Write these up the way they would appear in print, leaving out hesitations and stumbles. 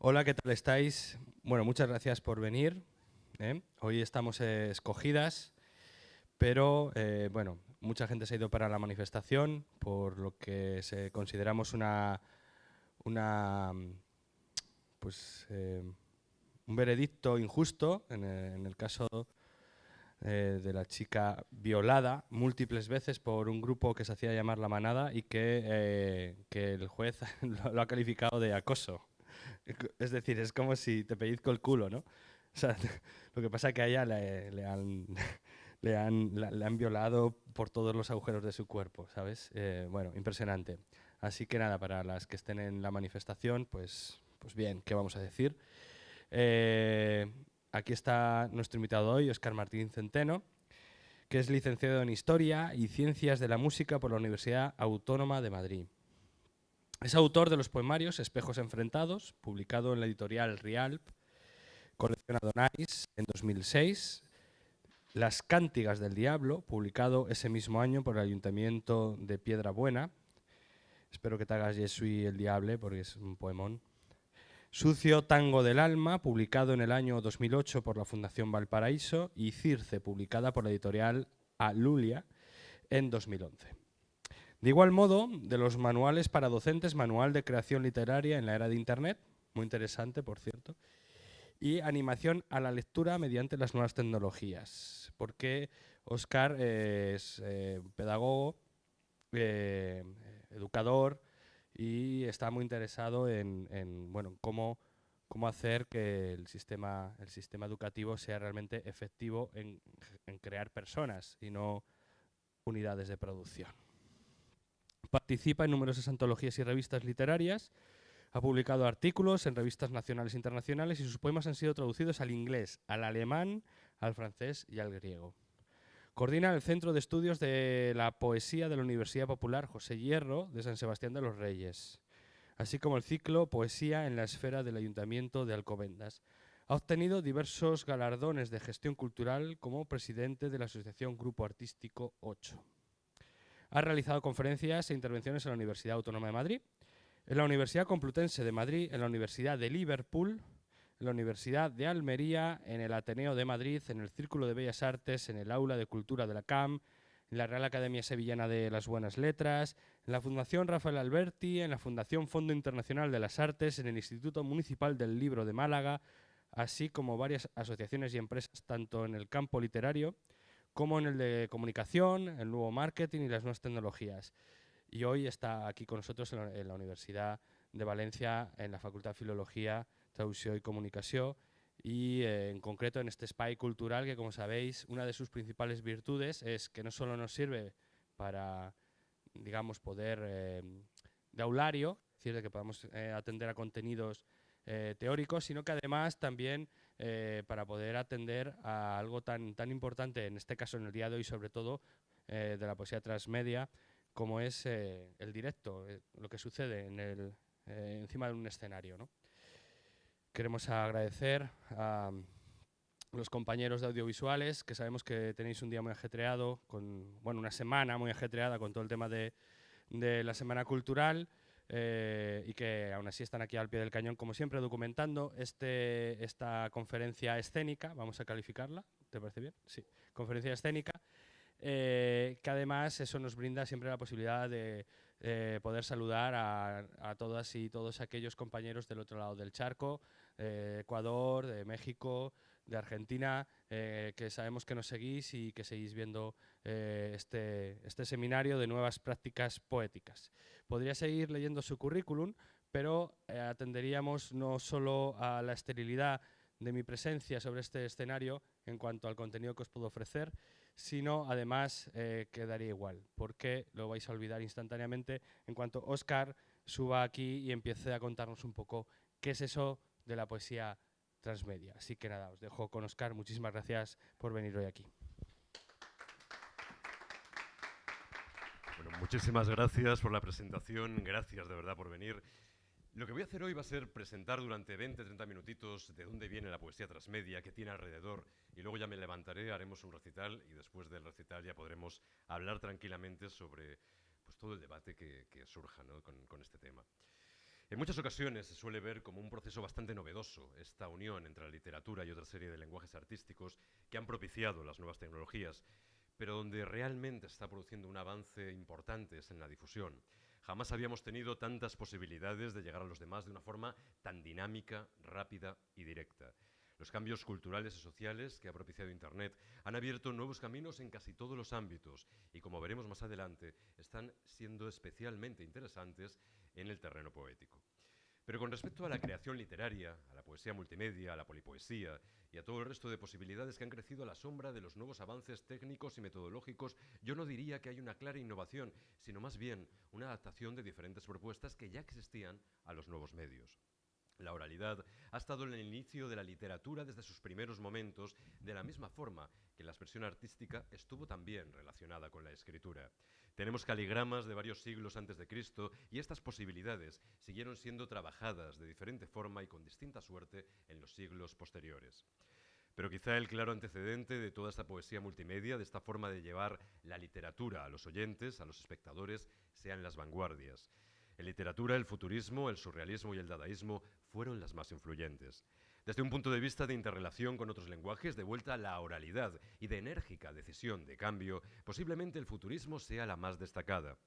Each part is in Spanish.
Hola, ¿qué tal estáis? Bueno, muchas gracias por venir. Hoy estamos escogidas, pero bueno, mucha gente se ha ido para la manifestación, por lo que consideramos una, pues, un veredicto injusto en el caso de la chica violada múltiples veces por un grupo que se hacía llamar La Manada y que el juez lo ha calificado de acoso. Es decir, es como si te pellizco el culo, ¿no? O sea, lo que pasa es que a ella le han violado por todos los agujeros de su cuerpo, ¿sabes? Bueno, impresionante. Así que nada, para las que estén en la manifestación, pues bien, ¿qué vamos a decir? Eh, Aquí está nuestro invitado hoy, Óscar Martín Centeno, que es licenciado en Historia y Ciencias de la Música por la Universidad Autónoma de Madrid. Es autor de los poemarios Espejos Enfrentados, publicado en la editorial Rialp, colección Adonais en 2006, Las Cántigas del Diablo, publicado ese mismo año por el Ayuntamiento de Piedrabuena. Espero que te hagas Yesui el Diable, porque es un poemón. Sucio Tango del Alma, publicado en el año 2008 por la Fundación Valparaíso, y Circe, publicada por la editorial Alulia en 2011. De igual modo, de los manuales para docentes, Manual de Creación Literaria en la Era de Internet, muy interesante, por cierto, y animación a la lectura mediante las nuevas tecnologías, porque Óscar es pedagogo, educador, y está muy interesado en bueno, cómo hacer que el sistema educativo sea realmente efectivo en crear personas y no unidades de producción. Participa en numerosas antologías y revistas literarias, ha publicado artículos en revistas nacionales e internacionales y sus poemas han sido traducidos al inglés, al alemán, al francés y al griego. Coordina el Centro de Estudios de la Poesía de la Universidad Popular José Hierro de San Sebastián de los Reyes, así como el ciclo Poesía en la Esfera del Ayuntamiento de Alcobendas. Ha obtenido diversos galardones de gestión cultural como presidente de la Asociación Grupo Artístico 8. Ha realizado conferencias e intervenciones en la Universidad Autónoma de Madrid, en la Universidad Complutense de Madrid, en la Universidad de Liverpool, en la Universidad de Almería, en el Ateneo de Madrid, en el Círculo de Bellas Artes, en el Aula de Cultura de la CAM, en la Real Academia Sevillana de las Buenas Letras, en la Fundación Rafael Alberti, en la Fundación Fondo Internacional de las Artes, en el Instituto Municipal del Libro de Málaga, así como varias asociaciones y empresas, tanto en el campo literario como en el de comunicación, el nuevo marketing y las nuevas tecnologías. Y hoy está aquí con nosotros en la Universidad de Valencia, en la Facultad de Filología, Traducció y Comunicació, y en concreto en este espai cultural que, como sabéis, una de sus principales virtudes es que no solo nos sirve para, digamos, poder de aulario, es decir, de que podamos atender a contenidos teóricos, sino que además también para poder atender a algo tan importante, en este caso en el día de hoy, sobre todo de la poesía transmedia, como es el directo, lo que sucede encima de un escenario, ¿no? Queremos agradecer a los compañeros de audiovisuales, que sabemos que tenéis un día muy ajetreado, una semana muy ajetreada con todo el tema de la Semana Cultural, y que aún así están aquí al pie del cañón, como siempre, documentando esta conferencia escénica, vamos a calificarla, ¿te parece bien? Sí, conferencia escénica, que además eso nos brinda siempre la posibilidad de poder saludar a todas y todos aquellos compañeros del otro lado del charco, de Ecuador, de México, de Argentina, que sabemos que nos seguís y que seguís viendo este seminario de nuevas prácticas poéticas. Podría seguir leyendo su currículum, pero atenderíamos no solo a la esterilidad de mi presencia sobre este escenario en cuanto al contenido que os puedo ofrecer, sino además quedaría igual, porque lo vais a olvidar instantáneamente en cuanto Óscar suba aquí y empiece a contarnos un poco qué es eso de la poesía transmedia. Así que nada, os dejo con Óscar. Muchísimas gracias por venir hoy aquí. Bueno, muchísimas gracias por la presentación, gracias de verdad por venir. Lo que voy a hacer hoy va a ser presentar durante 20-30 minutitos de dónde viene la poesía transmedia, qué tiene alrededor, y luego ya me levantaré, haremos un recital y después del recital ya podremos hablar tranquilamente sobre pues, todo el debate que surja, ¿no? con este tema. En muchas ocasiones se suele ver como un proceso bastante novedoso esta unión entre la literatura y otra serie de lenguajes artísticos que han propiciado las nuevas tecnologías, pero donde realmente se está produciendo un avance importante es en la difusión. Jamás habíamos tenido tantas posibilidades de llegar a los demás de una forma tan dinámica, rápida y directa. Los cambios culturales y sociales que ha propiciado Internet han abierto nuevos caminos en casi todos los ámbitos y, como veremos más adelante, están siendo especialmente interesantes en el terreno poético. Pero con respecto a la creación literaria, a la poesía multimedia, a la polipoesía y a todo el resto de posibilidades que han crecido a la sombra de los nuevos avances técnicos y metodológicos, yo no diría que hay una clara innovación, sino más bien una adaptación de diferentes propuestas que ya existían a los nuevos medios. La oralidad ha estado en el inicio de la literatura desde sus primeros momentos, de la misma forma que la expresión artística estuvo también relacionada con la escritura. Tenemos caligramas de varios siglos antes de Cristo y estas posibilidades siguieron siendo trabajadas de diferente forma y con distinta suerte en los siglos posteriores. Pero quizá el claro antecedente de toda esta poesía multimedia, de esta forma de llevar la literatura a los oyentes, a los espectadores, sean las vanguardias. En literatura, el futurismo, el surrealismo y el dadaísmo fueron las más influyentes. Desde un punto de vista de interrelación con otros lenguajes, de vuelta a la oralidad y de enérgica decisión de cambio, posiblemente el futurismo sea la más destacada.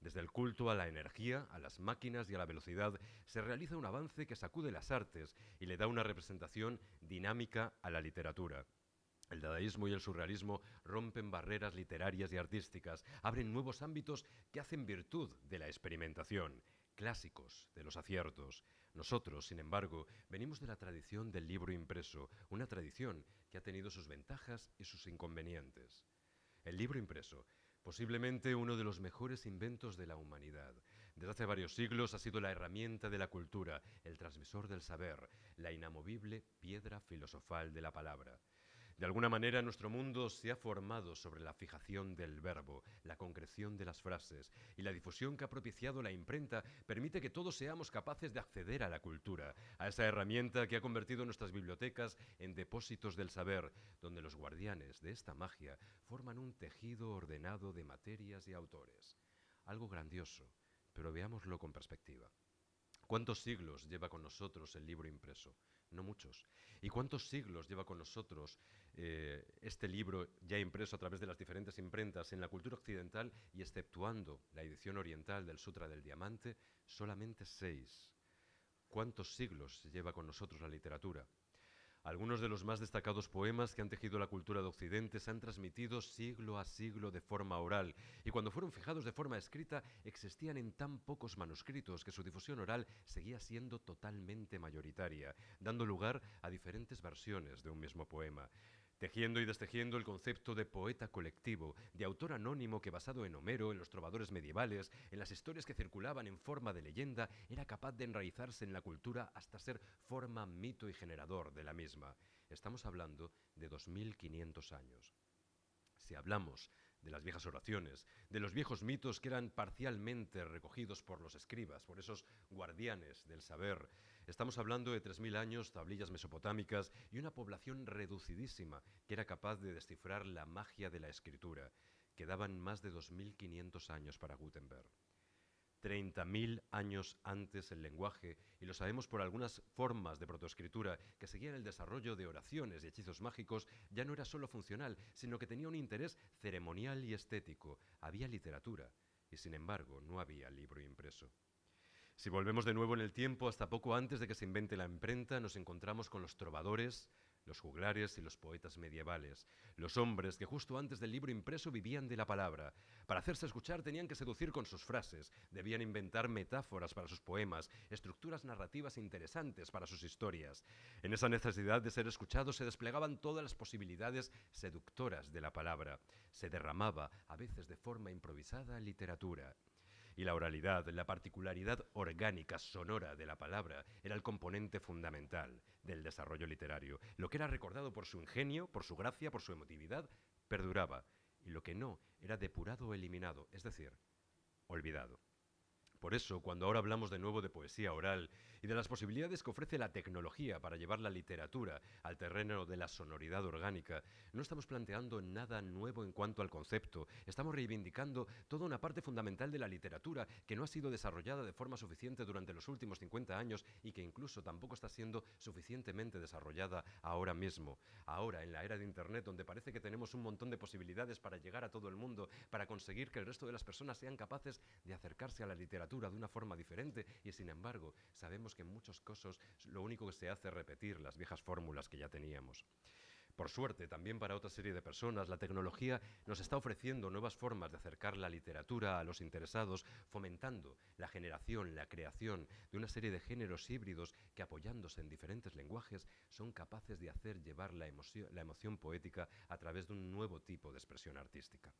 Desde el culto a la energía, a las máquinas y a la velocidad, se realiza un avance que sacude las artes y le da una representación dinámica a la literatura. El dadaísmo y el surrealismo rompen barreras literarias y artísticas, abren nuevos ámbitos que hacen virtud de la experimentación, clásicos de los aciertos. Nosotros, sin embargo, venimos de la tradición del libro impreso, una tradición que ha tenido sus ventajas y sus inconvenientes. El libro impreso, posiblemente uno de los mejores inventos de la humanidad. Desde hace varios siglos ha sido la herramienta de la cultura, el transmisor del saber, la inamovible piedra filosofal de la palabra. De alguna manera, nuestro mundo se ha formado sobre la fijación del verbo, la concreción de las frases, y la difusión que ha propiciado la imprenta permite que todos seamos capaces de acceder a la cultura, a esa herramienta que ha convertido nuestras bibliotecas en depósitos del saber, donde los guardianes de esta magia forman un tejido ordenado de materias y autores. Algo grandioso, pero veámoslo con perspectiva. ¿Cuántos siglos lleva con nosotros el libro impreso? No muchos. ¿Y cuántos siglos lleva con nosotros este libro ya impreso a través de las diferentes imprentas en la cultura occidental y exceptuando la edición oriental del Sutra del Diamante? Solamente 6. ¿Cuántos siglos lleva con nosotros la literatura? Algunos de los más destacados poemas que han tejido la cultura de Occidente se han transmitido siglo a siglo de forma oral, y cuando fueron fijados de forma escrita existían en tan pocos manuscritos que su difusión oral seguía siendo totalmente mayoritaria, dando lugar a diferentes versiones de un mismo poema, tejiendo y destejiendo el concepto de poeta colectivo, de autor anónimo que, basado en Homero, en los trovadores medievales, en las historias que circulaban en forma de leyenda, era capaz de enraizarse en la cultura hasta ser forma, mito y generador de la misma. Estamos hablando de 2500 años. Si hablamos de las viejas oraciones, de los viejos mitos que eran parcialmente recogidos por los escribas, por esos guardianes del saber, estamos hablando de 3000 años, tablillas mesopotámicas y una población reducidísima que era capaz de descifrar la magia de la escritura. Quedaban más de 2500 años para Gutenberg. 30.000 años antes el lenguaje, y lo sabemos por algunas formas de protoescritura que seguían el desarrollo de oraciones y hechizos mágicos, ya no era solo funcional, sino que tenía un interés ceremonial y estético. Había literatura, y sin embargo no había libro impreso. Si volvemos de nuevo en el tiempo, hasta poco antes de que se invente la imprenta, nos encontramos con los trovadores, los juglares y los poetas medievales, los hombres que justo antes del libro impreso vivían de la palabra. Para hacerse escuchar tenían que seducir con sus frases, debían inventar metáforas para sus poemas, estructuras narrativas interesantes para sus historias. En esa necesidad de ser escuchados se desplegaban todas las posibilidades seductoras de la palabra. Se derramaba, a veces de forma improvisada, literatura. Y la oralidad, la particularidad orgánica, sonora de la palabra, era el componente fundamental del desarrollo literario. Lo que era recordado por su ingenio, por su gracia, por su emotividad, perduraba. Y lo que no, era depurado o eliminado, es decir, olvidado. Por eso, cuando ahora hablamos de nuevo de poesía oral y de las posibilidades que ofrece la tecnología para llevar la literatura al terreno de la sonoridad orgánica, no estamos planteando nada nuevo en cuanto al concepto, estamos reivindicando toda una parte fundamental de la literatura que no ha sido desarrollada de forma suficiente durante los últimos 50 años y que incluso tampoco está siendo suficientemente desarrollada ahora mismo. Ahora, en la era de Internet, donde parece que tenemos un montón de posibilidades para llegar a todo el mundo, para conseguir que el resto de las personas sean capaces de acercarse a la literatura de una forma diferente, y sin embargo sabemos que en muchos casos lo único que se hace es repetir las viejas fórmulas que ya teníamos. Por suerte, también para otra serie de personas, la tecnología nos está ofreciendo nuevas formas de acercar la literatura a los interesados, fomentando la generación, la creación de una serie de géneros híbridos que, apoyándose en diferentes lenguajes, son capaces de hacer llevar la emoción poética a través de un nuevo tipo de expresión artística.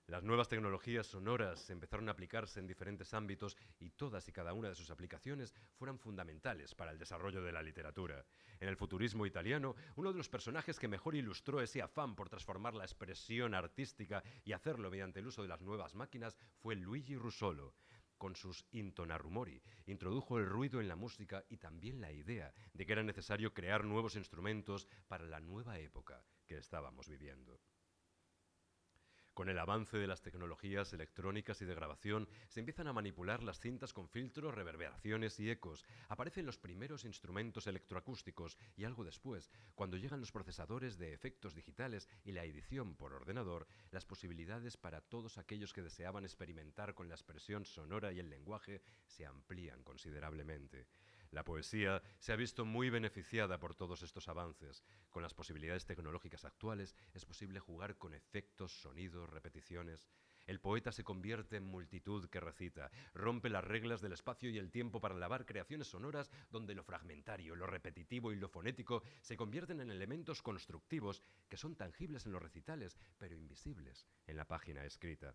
Las nuevas tecnologías sonoras empezaron a aplicarse en diferentes ámbitos y todas y cada una de sus aplicaciones fueron fundamentales para el desarrollo de la literatura. En el futurismo italiano, uno de los personajes que mejor ilustró ese afán por transformar la expresión artística y hacerlo mediante el uso de las nuevas máquinas fue Luigi Russolo. Con sus intonarumori, introdujo el ruido en la música y también la idea de que era necesario crear nuevos instrumentos para la nueva época que estábamos viviendo. Con el avance de las tecnologías electrónicas y de grabación, se empiezan a manipular las cintas con filtros, reverberaciones y ecos. Aparecen los primeros instrumentos electroacústicos y algo después, cuando llegan los procesadores de efectos digitales y la edición por ordenador, las posibilidades para todos aquellos que deseaban experimentar con la expresión sonora y el lenguaje se amplían considerablemente. La poesía se ha visto muy beneficiada por todos estos avances. Con las posibilidades tecnológicas actuales es posible jugar con efectos, sonidos, repeticiones. El poeta se convierte en multitud que recita, rompe las reglas del espacio y el tiempo para lavar creaciones sonoras donde lo fragmentario, lo repetitivo y lo fonético se convierten en elementos constructivos que son tangibles en los recitales, pero invisibles en la página escrita.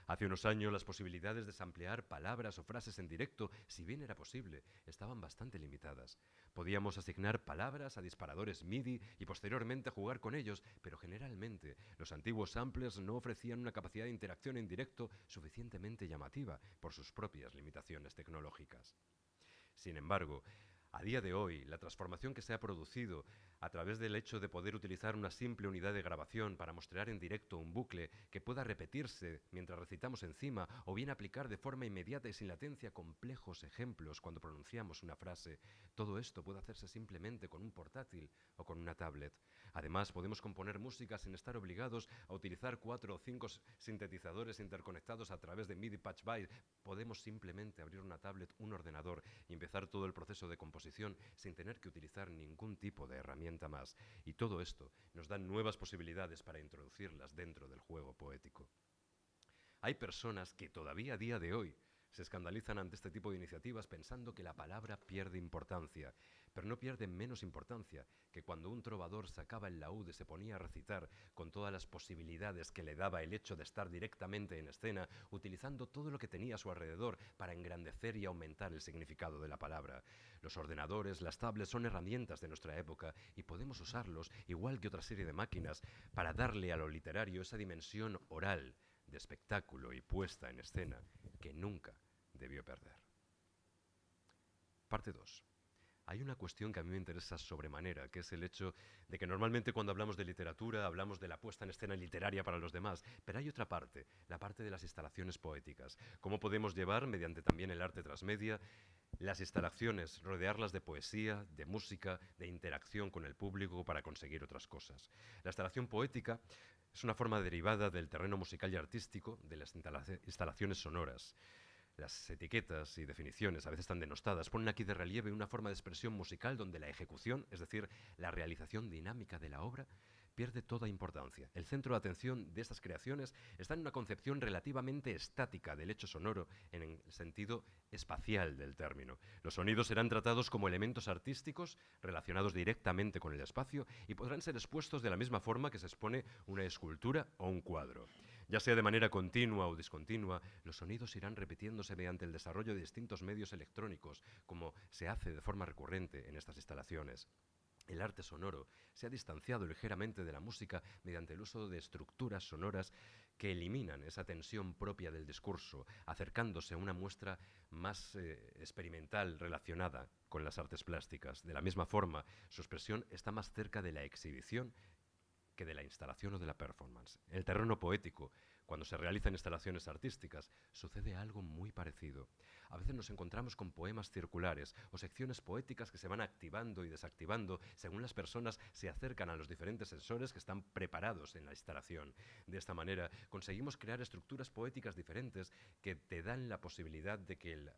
Hace unos años las posibilidades de samplear palabras o frases en directo, si bien era posible, estaban bastante limitadas. Podíamos asignar palabras a disparadores MIDI y posteriormente jugar con ellos, pero generalmente los antiguos samplers no ofrecían una capacidad de interacción en directo suficientemente llamativa por sus propias limitaciones tecnológicas. Sin embargo, a día de hoy, la transformación que se ha producido a través del hecho de poder utilizar una simple unidad de grabación para mostrar en directo un bucle que pueda repetirse mientras recitamos encima o bien aplicar de forma inmediata y sin latencia complejos ejemplos cuando pronunciamos una frase, todo esto puede hacerse simplemente con un portátil o con una tablet. Además, podemos componer música sin estar obligados a utilizar 4 o 5 sintetizadores interconectados a través de MIDI Patch Byte. Podemos simplemente abrir una tablet, un ordenador y empezar todo el proceso de composición sin tener que utilizar ningún tipo de herramienta más. Y todo esto nos da nuevas posibilidades para introducirlas dentro del juego poético. Hay personas que todavía a día de hoy se escandalizan ante este tipo de iniciativas pensando que la palabra pierde importancia, pero no pierde menos importancia que cuando un trovador sacaba el laúd y se ponía a recitar con todas las posibilidades que le daba el hecho de estar directamente en escena, utilizando todo lo que tenía a su alrededor para engrandecer y aumentar el significado de la palabra. Los ordenadores, las tablets son herramientas de nuestra época y podemos usarlos, igual que otra serie de máquinas, para darle a lo literario esa dimensión oral, de espectáculo y puesta en escena que nunca debió perder. Parte 2. Hay una cuestión que a mí me interesa sobremanera, que es el hecho de que normalmente cuando hablamos de literatura hablamos de la puesta en escena literaria para los demás, pero hay otra parte, la parte de las instalaciones poéticas. ¿Cómo podemos llevar, mediante también el arte transmedia, las instalaciones, rodearlas de poesía, de música, de interacción con el público para conseguir otras cosas? La instalación poética es una forma derivada del terreno musical y artístico de las instalaciones sonoras. Las etiquetas y definiciones, a veces tan denostadas, ponen aquí de relieve una forma de expresión musical donde la ejecución, es decir, la realización dinámica de la obra, pierde toda importancia. El centro de atención de estas creaciones está en una concepción relativamente estática del hecho sonoro en el sentido espacial del término. Los sonidos serán tratados como elementos artísticos relacionados directamente con el espacio y podrán ser expuestos de la misma forma que se expone una escultura o un cuadro. Ya sea de manera continua o discontinua, los sonidos irán repitiéndose mediante el desarrollo de distintos medios electrónicos, como se hace de forma recurrente en estas instalaciones. El arte sonoro se ha distanciado ligeramente de la música mediante el uso de estructuras sonoras que eliminan esa tensión propia del discurso, acercándose a una muestra más experimental relacionada con las artes plásticas. De la misma forma, su expresión está más cerca de la exhibición que de la instalación o de la performance. En el terreno poético, cuando se realizan instalaciones artísticas, sucede algo muy parecido. A veces nos encontramos con poemas circulares o secciones poéticas que se van activando y desactivando según las personas se acercan a los diferentes sensores que están preparados en la instalación. De esta manera, conseguimos crear estructuras poéticas diferentes que te dan la posibilidad de que el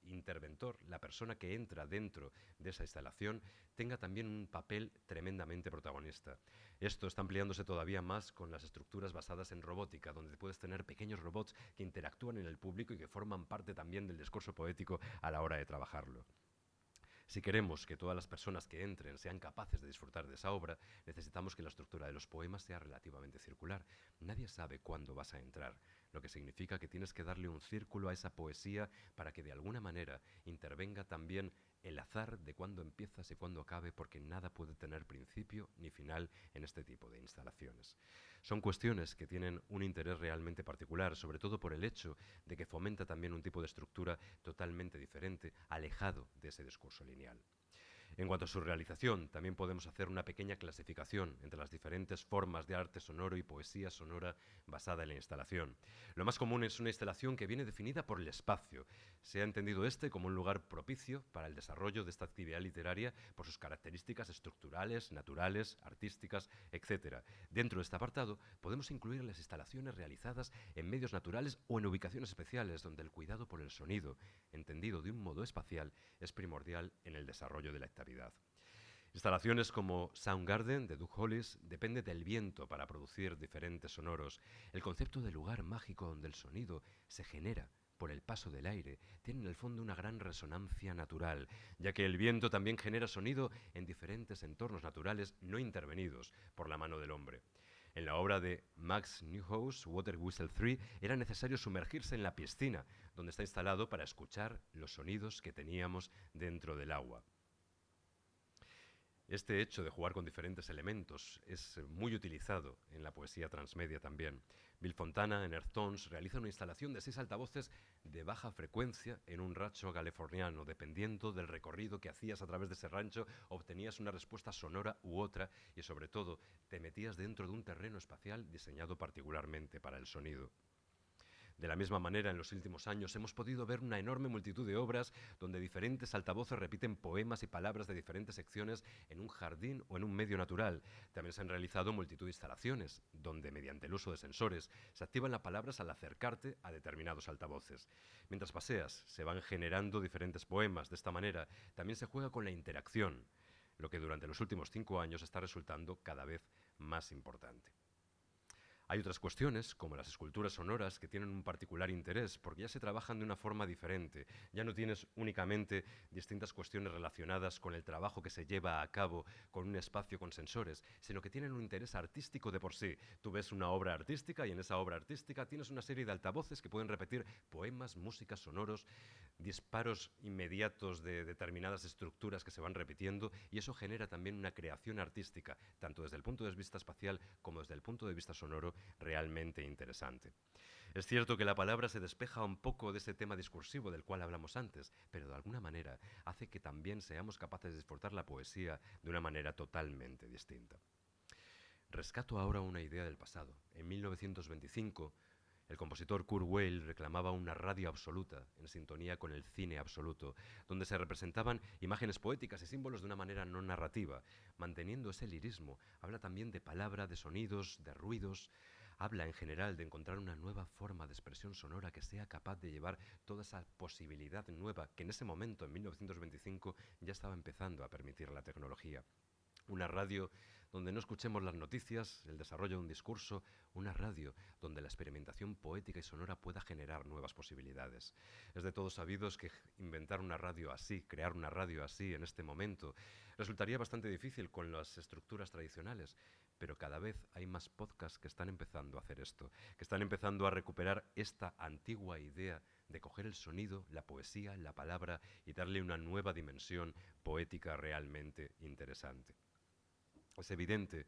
interventor, la persona que entra dentro de esa instalación, tenga también un papel tremendamente protagonista. Esto está ampliándose todavía más con las estructuras basadas en robótica, donde puedes tener pequeños robots que interactúan en el público y que forman parte también del discurso poético a la hora de trabajarlo. Si queremos que todas las personas que entren sean capaces de disfrutar de esa obra, necesitamos que la estructura de los poemas sea relativamente circular. Nadie sabe cuándo vas a entrar, lo que significa que tienes que darle un círculo a esa poesía para que de alguna manera intervenga también el azar de cuándo empiezas y cuándo acabe, porque nada puede tener principio ni final en este tipo de instalaciones. Son cuestiones que tienen un interés realmente particular, sobre todo por el hecho de que fomenta también un tipo de estructura totalmente diferente, alejado de ese discurso lineal. En cuanto a su realización, también podemos hacer una pequeña clasificación entre las diferentes formas de arte sonoro y poesía sonora basada en la instalación. Lo más común es una instalación que viene definida por el espacio. Se ha entendido este como un lugar propicio para el desarrollo de esta actividad literaria por sus características estructurales, naturales, artísticas, etc. Dentro de este apartado podemos incluir las instalaciones realizadas en medios naturales o en ubicaciones especiales donde el cuidado por el sonido, entendido de un modo espacial, es primordial en el desarrollo de la actividad. Instalaciones como Soundgarden de Doug Hollis depende del viento para producir diferentes sonoros. El concepto de lugar mágico donde el sonido se genera por el paso del aire tiene en el fondo una gran resonancia natural, ya que el viento también genera sonido en diferentes entornos naturales no intervenidos por la mano del hombre. En la obra de Max Neuhaus, Water Whistle 3, era necesario sumergirse en la piscina, donde está instalado para escuchar los sonidos que teníamos dentro del agua. Este hecho de jugar con diferentes elementos es muy utilizado en la poesía transmedia también. Bill Fontana en Earth Tones realiza una instalación de 6 altavoces de baja frecuencia en un rancho californiano. Dependiendo del recorrido que hacías a través de ese rancho, obtenías una respuesta sonora u otra y sobre todo te metías dentro de un terreno espacial diseñado particularmente para el sonido. De la misma manera, en los últimos años hemos podido ver una enorme multitud de obras donde diferentes altavoces repiten poemas y palabras de diferentes secciones en un jardín o en un medio natural. También se han realizado multitud de instalaciones donde, mediante el uso de sensores, se activan las palabras al acercarte a determinados altavoces. Mientras paseas, se van generando diferentes poemas. De esta manera, también se juega con la interacción, lo que durante los últimos 5 años está resultando cada vez más importante. Hay otras cuestiones, como las esculturas sonoras, que tienen un particular interés, porque ya se trabajan de una forma diferente. Ya no tienes únicamente distintas cuestiones relacionadas con el trabajo que se lleva a cabo con un espacio con sensores, sino que tienen un interés artístico de por sí. Tú ves una obra artística y en esa obra artística tienes una serie de altavoces que pueden repetir poemas, músicas, sonoros, disparos inmediatos de determinadas estructuras que se van repitiendo, y eso genera también una creación artística, tanto desde el punto de vista espacial como desde el punto de vista sonoro, realmente interesante. Es cierto que la palabra se despeja un poco de ese tema discursivo del cual hablamos antes, pero de alguna manera hace que también seamos capaces de disfrutar la poesía de una manera totalmente distinta. Rescato ahora una idea del pasado. En 1925, el compositor Kurt Weill reclamaba una radio absoluta, en sintonía con el cine absoluto, donde se representaban imágenes poéticas y símbolos de una manera no narrativa. Manteniendo ese lirismo, habla también de palabra, de sonidos, de ruidos. Habla en general de encontrar una nueva forma de expresión sonora que sea capaz de llevar toda esa posibilidad nueva que en ese momento, en 1925, ya estaba empezando a permitir la tecnología. Una radio donde no escuchemos las noticias, el desarrollo de un discurso, una radio donde la experimentación poética y sonora pueda generar nuevas posibilidades. Es de todos sabidos que inventar una radio así, crear una radio así en este momento, resultaría bastante difícil con las estructuras tradicionales, pero cada vez hay más podcasts que están empezando a hacer esto, que están empezando a recuperar esta antigua idea de coger el sonido, la poesía, la palabra y darle una nueva dimensión poética realmente interesante. Es evidente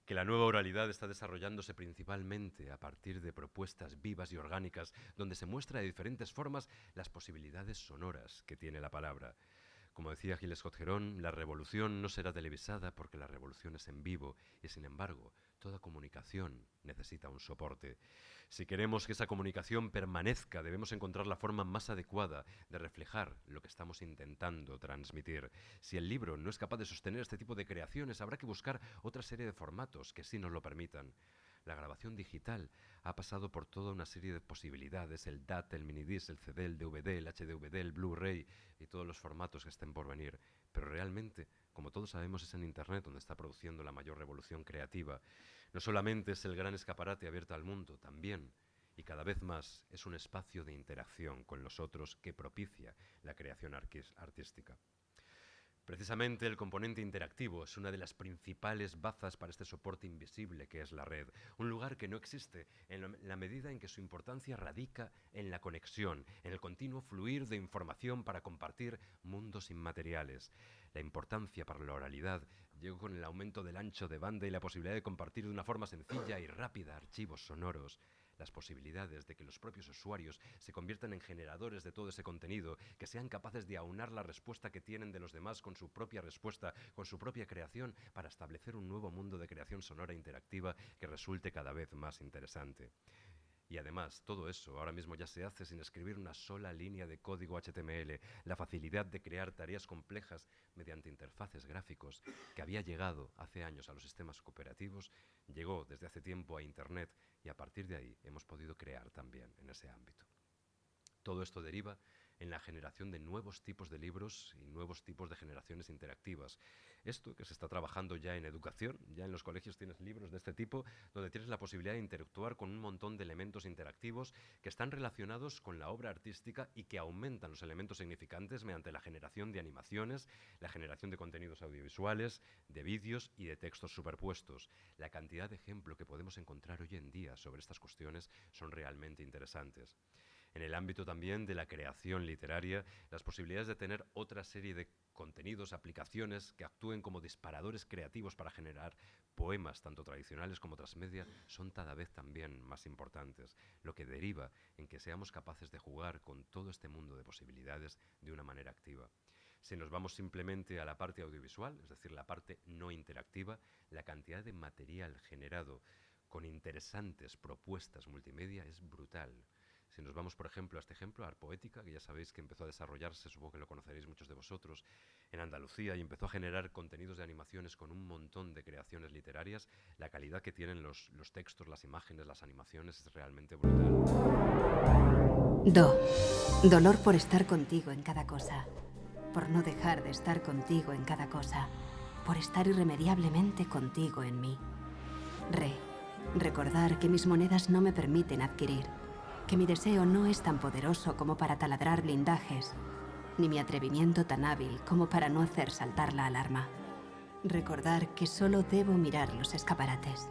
que la nueva oralidad está desarrollándose principalmente a partir de propuestas vivas y orgánicas, donde se muestra de diferentes formas las posibilidades sonoras que tiene la palabra. Como decía Gilles Scott Heron, la revolución no será televisada porque la revolución es en vivo y, sin embargo, toda comunicación necesita un soporte. Si queremos que esa comunicación permanezca, debemos encontrar la forma más adecuada de reflejar lo que estamos intentando transmitir. Si el libro no es capaz de sostener este tipo de creaciones, habrá que buscar otra serie de formatos que sí nos lo permitan. La grabación digital ha pasado por toda una serie de posibilidades, el DAT, el minidisc, el CD, el DVD, el HDVD, el Blu-ray y todos los formatos que estén por venir. Pero realmente, como todos sabemos, es en Internet donde está produciendo la mayor revolución creativa. No solamente es el gran escaparate abierto al mundo, también, y cada vez más, es un espacio de interacción con los otros que propicia la creación artística. Precisamente el componente interactivo es una de las principales bazas para este soporte invisible que es la red, un lugar que no existe en la medida en que su importancia radica en la conexión, en el continuo fluir de información para compartir mundos inmateriales. La importancia para la oralidad llegó con el aumento del ancho de banda y la posibilidad de compartir de una forma sencilla y rápida archivos sonoros. Las posibilidades de que los propios usuarios se conviertan en generadores de todo ese contenido, que sean capaces de aunar la respuesta que tienen de los demás con su propia respuesta, con su propia creación, para establecer un nuevo mundo de creación sonora interactiva que resulte cada vez más interesante. Y además, todo eso ahora mismo ya se hace sin escribir una sola línea de código HTML. La facilidad de crear tareas complejas mediante interfaces gráficos, que había llegado hace años a los sistemas cooperativos, llegó desde hace tiempo a Internet y a partir de ahí hemos podido crear también en ese ámbito. Todo esto deriva en la generación de nuevos tipos de libros y nuevos tipos de generaciones interactivas. Esto que se está trabajando ya en educación, ya en los colegios tienes libros de este tipo, donde tienes la posibilidad de interactuar con un montón de elementos interactivos que están relacionados con la obra artística y que aumentan los elementos significantes mediante la generación de animaciones, la generación de contenidos audiovisuales, de vídeos y de textos superpuestos. La cantidad de ejemplos que podemos encontrar hoy en día sobre estas cuestiones son realmente interesantes. En el ámbito también de la creación literaria, las posibilidades de tener otra serie de contenidos, aplicaciones que actúen como disparadores creativos para generar poemas, tanto tradicionales como transmedia, son cada vez también más importantes, lo que deriva en que seamos capaces de jugar con todo este mundo de posibilidades de una manera activa. Si nos vamos simplemente a la parte audiovisual, es decir, la parte no interactiva, la cantidad de material generado con interesantes propuestas multimedia es brutal. Si nos vamos, por ejemplo, a este ejemplo, Art Poética, que ya sabéis que empezó a desarrollarse, supongo que lo conoceréis muchos de vosotros, en Andalucía y empezó a generar contenidos de animaciones con un montón de creaciones literarias, la calidad que tienen los textos, las imágenes, las animaciones es realmente brutal. Dolor por estar contigo en cada cosa, por no dejar de estar contigo en cada cosa, por estar irremediablemente contigo en mí. Recordar que mis monedas no me permiten adquirir, que mi deseo no es tan poderoso como para taladrar blindajes, ni mi atrevimiento tan hábil como para no hacer saltar la alarma. Recordar que solo debo mirar los escaparates.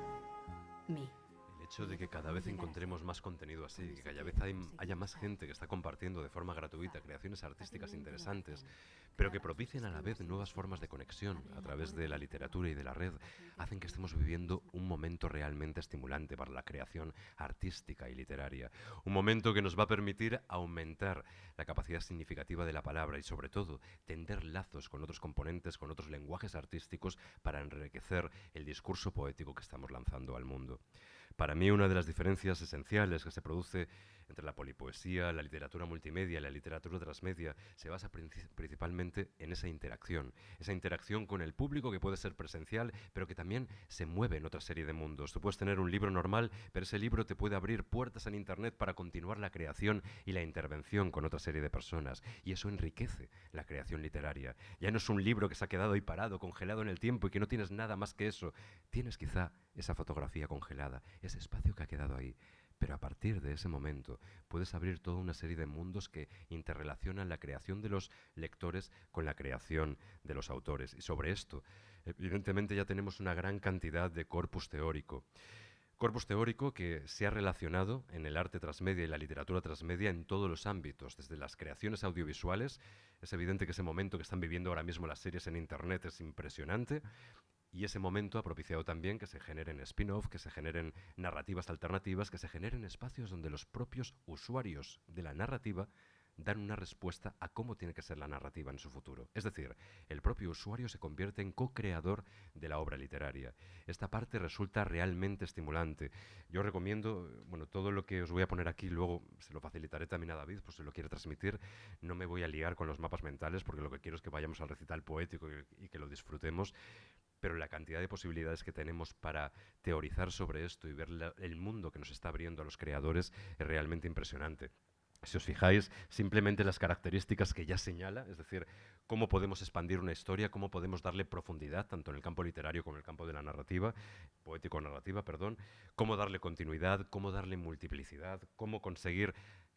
El hecho de que cada vez encontremos más contenido así, que cada vez haya más gente que está compartiendo de forma gratuita creaciones artísticas interesantes, pero que propicien a la vez nuevas formas de conexión a través de la literatura y de la red, hacen que estemos viviendo un momento realmente estimulante para la creación artística y literaria. Un momento que nos va a permitir aumentar la capacidad significativa de la palabra y, sobre todo, tender lazos con otros componentes, con otros lenguajes artísticos para enriquecer el discurso poético que estamos lanzando al mundo. Para mí, una de las diferencias esenciales que se produce entre la polipoesía, la literatura multimedia y la literatura transmedia se basa principalmente en esa interacción con el público que puede ser presencial, pero que también se mueve en otra serie de mundos. Tú puedes tener un libro normal, pero ese libro te puede abrir puertas en Internet para continuar la creación y la intervención con otra serie de personas, y eso enriquece la creación literaria. Ya no es un libro que se ha quedado ahí parado, congelado en el tiempo y que no tienes nada más que eso. Tienes quizá esa fotografía congelada, ese espacio que ha quedado ahí. Pero a partir de ese momento puedes abrir toda una serie de mundos que interrelacionan la creación de los lectores con la creación de los autores. Y sobre esto, evidentemente ya tenemos una gran cantidad de corpus teórico. Corpus teórico que se ha relacionado en el arte transmedia y la literatura transmedia en todos los ámbitos, desde las creaciones audiovisuales. Es evidente que ese momento que están viviendo ahora mismo las series en Internet es impresionante, Y ese momento ha propiciado también que se generen spin-off, que se generen narrativas alternativas, que se generen espacios donde los propios usuarios de la narrativa dan una respuesta a cómo tiene que ser la narrativa en su futuro. Es decir, el propio usuario se convierte en co-creador de la obra literaria. Esta parte resulta realmente estimulante. Yo recomiendo, bueno, todo lo que os voy a poner aquí, luego se lo facilitaré también a David, por si lo quiere transmitir. No me voy a liar con los mapas mentales, porque lo que quiero es que vayamos al recital poético y que lo disfrutemos. Pero la cantidad de posibilidades que tenemos para teorizar sobre esto y ver el mundo que nos está abriendo a los creadores es realmente impresionante. Si os fijáis, simplemente las características que ya señala, es decir, cómo podemos expandir una historia, cómo podemos darle profundidad, tanto en el campo literario como en el campo de la narrativa, poético-narrativa, perdón, cómo darle continuidad, cómo darle multiplicidad, cómo conseguir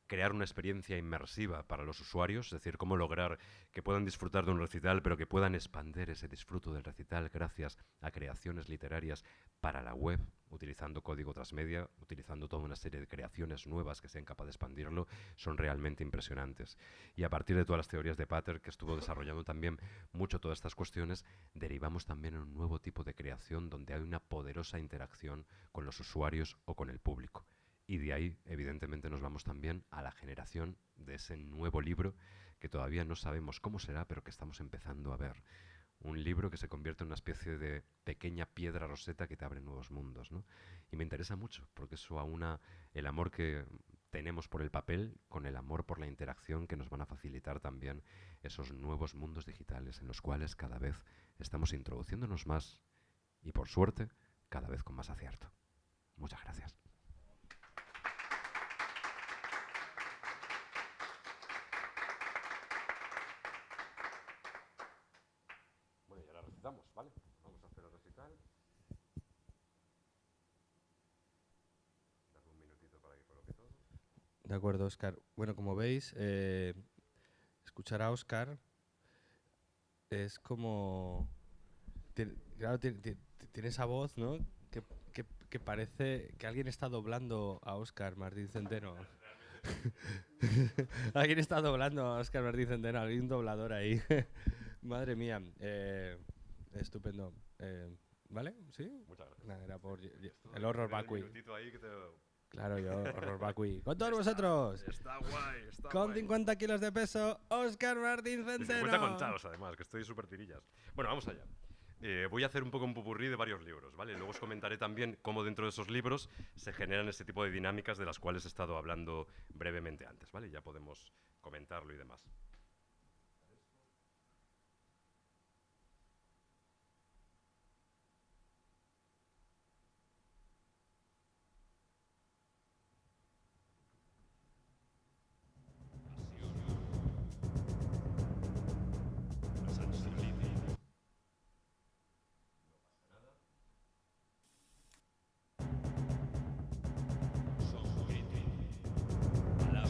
crear una experiencia inmersiva para los usuarios, es decir, cómo lograr que puedan disfrutar de un recital, pero que puedan expandir ese disfrute del recital gracias a creaciones literarias para la web, utilizando código transmedia, utilizando toda una serie de creaciones nuevas que sean capaces de expandirlo, son realmente impresionantes. Y a partir de todas las teorías de Pater, que estuvo desarrollando también mucho todas estas cuestiones, derivamos también en un nuevo tipo de creación donde hay una poderosa interacción con los usuarios o con el público. Y de ahí, evidentemente, nos vamos también a la generación de ese nuevo libro que todavía no sabemos cómo será, pero que estamos empezando a ver. Un libro que se convierte en una especie de pequeña piedra roseta que te abre nuevos mundos, ¿no? Y me interesa mucho, porque eso aúna el amor que tenemos por el papel con el amor por la interacción que nos van a facilitar también esos nuevos mundos digitales en los cuales cada vez estamos introduciéndonos más y, por suerte, cada vez con más acierto. Muchas gracias. ¿Vale? Vamos a hacer el recital. Dame un minutito para que coloque todo. De acuerdo, Óscar. Bueno, como veis, escuchar a Óscar es como... Claro, tiene esa voz, ¿no? Que parece que alguien está doblando a Óscar Martín Centeno. Alguien está doblando a Óscar Martín Centeno. Hay un doblador ahí. Madre mía. Estupendo. ¿Vale? ¿Sí? Muchas gracias. Nah, era por el horror vacui. Claro, yo, horror vacui. Con todos vosotros. Está guay, está Con guay. 50 kilos de peso, Óscar Martín Centeno. 50 contados, además, que estoy súper tirillas. Bueno, vamos allá. Voy a hacer un poco un popurrí de varios libros, ¿vale? Luego os comentaré también cómo dentro de esos libros se generan este tipo de dinámicas de las cuales he estado hablando brevemente antes, ¿vale? Ya podemos comentarlo y demás.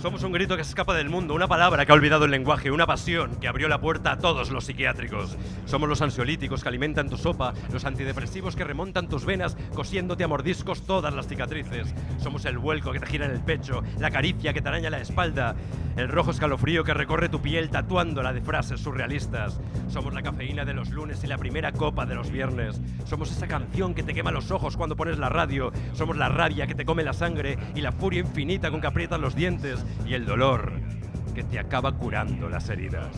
Somos un grito que se escapa del mundo, una palabra que ha olvidado el lenguaje, una pasión que abrió la puerta a todos los psiquiátricos. Somos los ansiolíticos que alimentan tu sopa, los antidepresivos que remontan tus venas, cosiéndote a mordiscos todas las cicatrices. Somos el vuelco que te gira en el pecho, la caricia que te araña la espalda, el rojo escalofrío que recorre tu piel tatuándola de frases surrealistas. Somos la cafeína de los lunes y la primera copa de los viernes. Somos esa canción que te quema los ojos cuando pones la radio. Somos la rabia que te come la sangre y la furia infinita con que aprietas los dientes. Y el dolor que te acaba curando las heridas.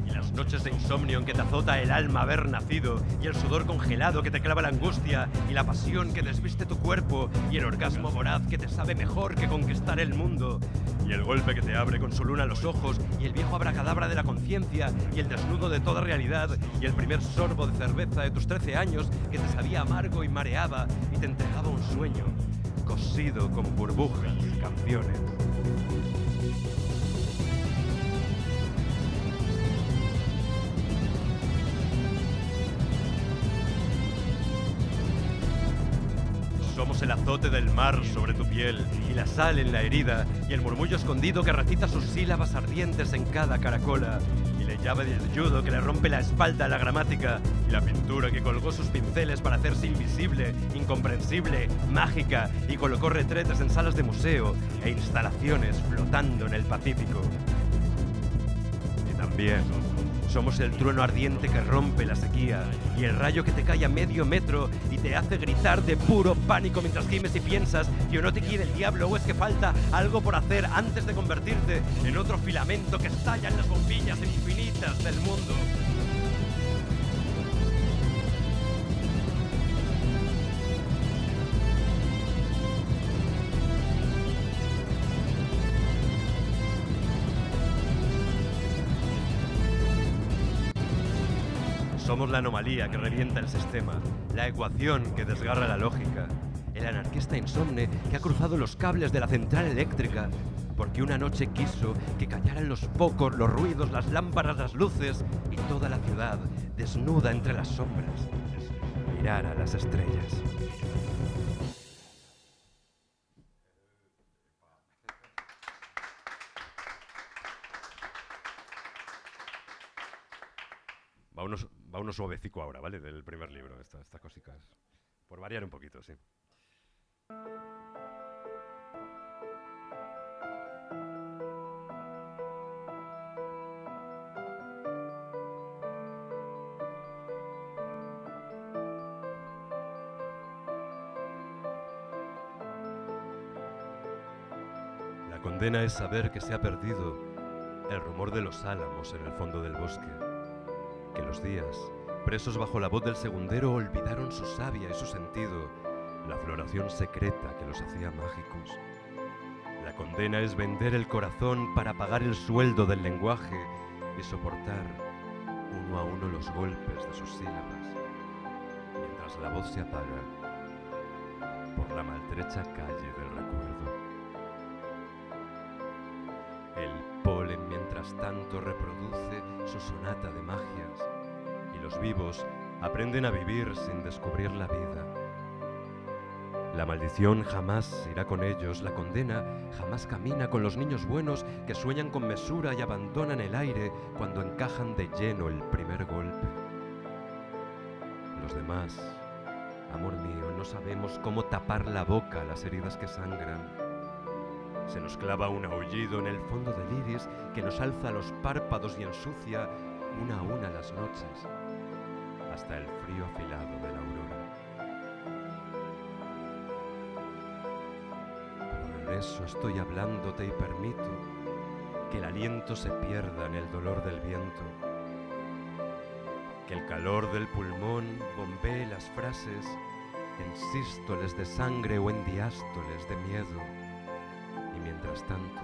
Y las noches de insomnio en que te azota el alma haber nacido, y el sudor congelado que te clava la angustia, y la pasión que desviste tu cuerpo, y el orgasmo voraz que te sabe mejor que conquistar el mundo. Y el golpe que te abre con su luna los ojos, y el viejo abracadabra de la conciencia, y el desnudo de toda realidad, y el primer sorbo de cerveza de tus 13 años que te sabía amargo y mareaba, y te entregaba un sueño, cosido con burbujas y canciones. Somos el azote del mar sobre tu piel, y la sal en la herida, y el murmullo escondido que recita sus sílabas ardientes en cada caracola, y la llave del judo que le rompe la espalda a la gramática y la pintura que colgó sus pinceles para hacerse invisible, incomprensible, mágica y colocó retretes en salas de museo e instalaciones flotando en el Pacífico. Y también somos el trueno ardiente que rompe la sequía y el rayo que te cae a medio metro y te hace gritar de puro pánico mientras gimes y piensas que o no te quiere el diablo o es que falta algo por hacer antes de convertirte en otro filamento que estalla en las bombillas infinitas del mundo. Somos la anomalía que revienta el sistema, la ecuación que desgarra la lógica, el anarquista insomne que ha cruzado los cables de la central eléctrica, porque una noche quiso que callaran los focos, los ruidos, las lámparas, las luces y toda la ciudad, desnuda entre las sombras, mirara a las estrellas. Va uno suavecico ahora, ¿vale? Del primer libro, estas cositas. Por variar un poquito, sí. La condena es saber que se ha perdido el rumor de los álamos en el fondo del bosque. Que los días, presos bajo la voz del segundero, olvidaron su savia y su sentido, la floración secreta que los hacía mágicos. La condena es vender el corazón para pagar el sueldo del lenguaje y soportar uno a uno los golpes de sus sílabas, mientras la voz se apaga por la maltrecha calle del recuerdo. El polen, mientras tanto, reproduce su sonata de magias y los vivos aprenden a vivir sin descubrir la vida. La maldición jamás irá con ellos, la condena jamás camina con los niños buenos que sueñan con mesura y abandonan el aire cuando encajan de lleno el primer golpe. Los demás, amor mío, no sabemos cómo tapar la boca a las heridas que sangran. Se nos clava un aullido en el fondo del iris que nos alza los párpados y ensucia una a una las noches, hasta el frío afilado de la aurora. Por eso estoy hablándote y permito que el aliento se pierda en el dolor del viento, que el calor del pulmón bombee las frases en sístoles de sangre o en diástoles de miedo. Y mientras tanto,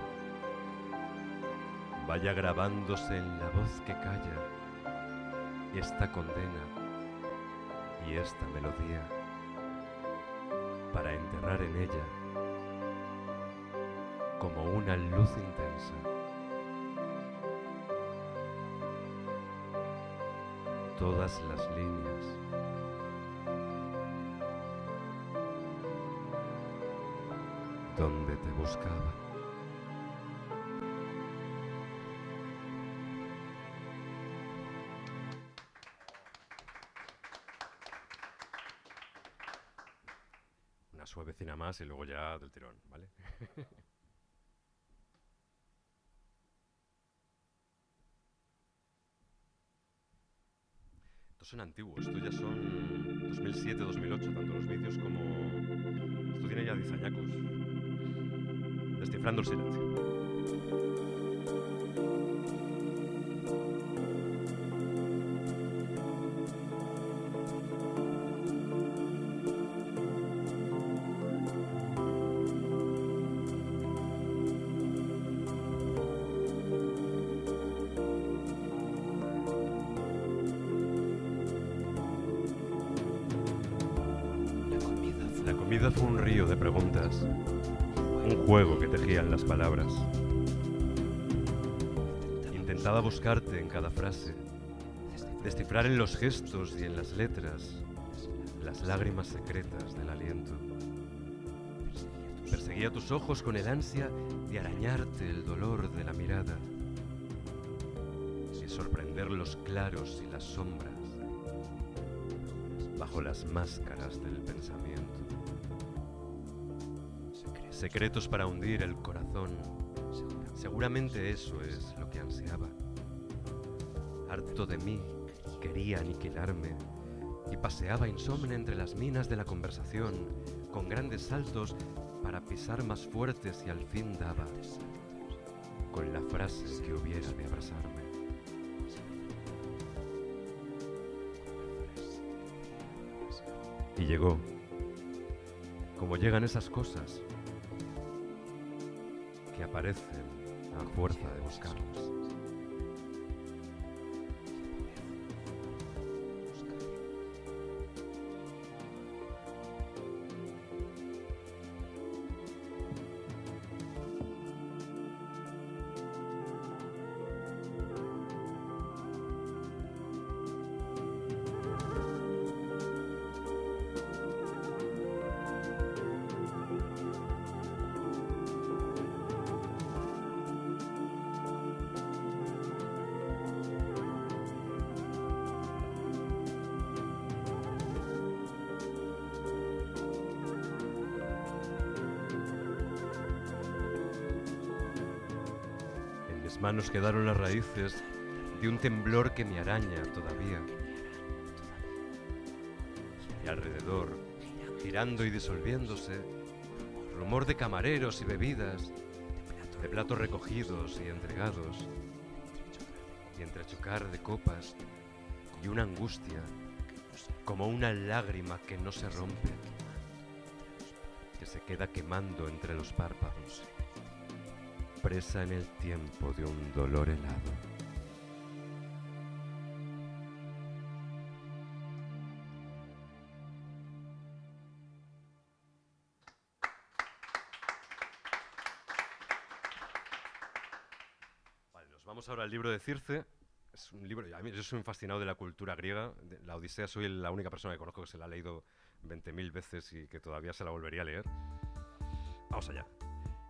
vaya grabándose en la voz que calla esta condena y esta melodía para enterrar en ella como una luz intensa todas las líneas donde te buscaba. Una suavecina más y luego ya del tirón, ¿vale? Estos son antiguos, estos ya son 2007, 2008, tanto los vídeos como... Esto tiene ya 10 añacos. Descifrando el silencio. La comida fue un río de preguntas, un juego que tejían las palabras. Intentaba buscarte en cada frase, descifrar en los gestos y en las letras las lágrimas secretas del aliento. Perseguía tus ojos con el ansia de arañarte el dolor de la mirada y sorprendía entender los claros y las sombras bajo las máscaras del pensamiento. Secretos para hundir el corazón. Seguramente eso es lo que ansiaba. Harto de mí, quería aniquilarme y paseaba insomne entre las minas de la conversación, con grandes saltos para pisar más fuertes y al fin daba con la frase que hubiera de abrazarme. Y llegó, como llegan esas cosas que aparecen a fuerza de buscarlas. Manos quedaron las raíces de un temblor que me araña todavía. Y alrededor, girando y disolviéndose, rumor de camareros y bebidas, de platos recogidos y entregados, y entrechocar de copas, y una angustia, como una lágrima que no se rompe, que se queda quemando entre los párpados, presa en el tiempo de un dolor helado. Vale, nos vamos ahora al libro de Circe. Es un libro, yo soy un fascinado de la cultura griega. La Odisea soy la única persona que conozco que se la ha leído 20.000 veces y que todavía se la volvería a leer. Vamos allá.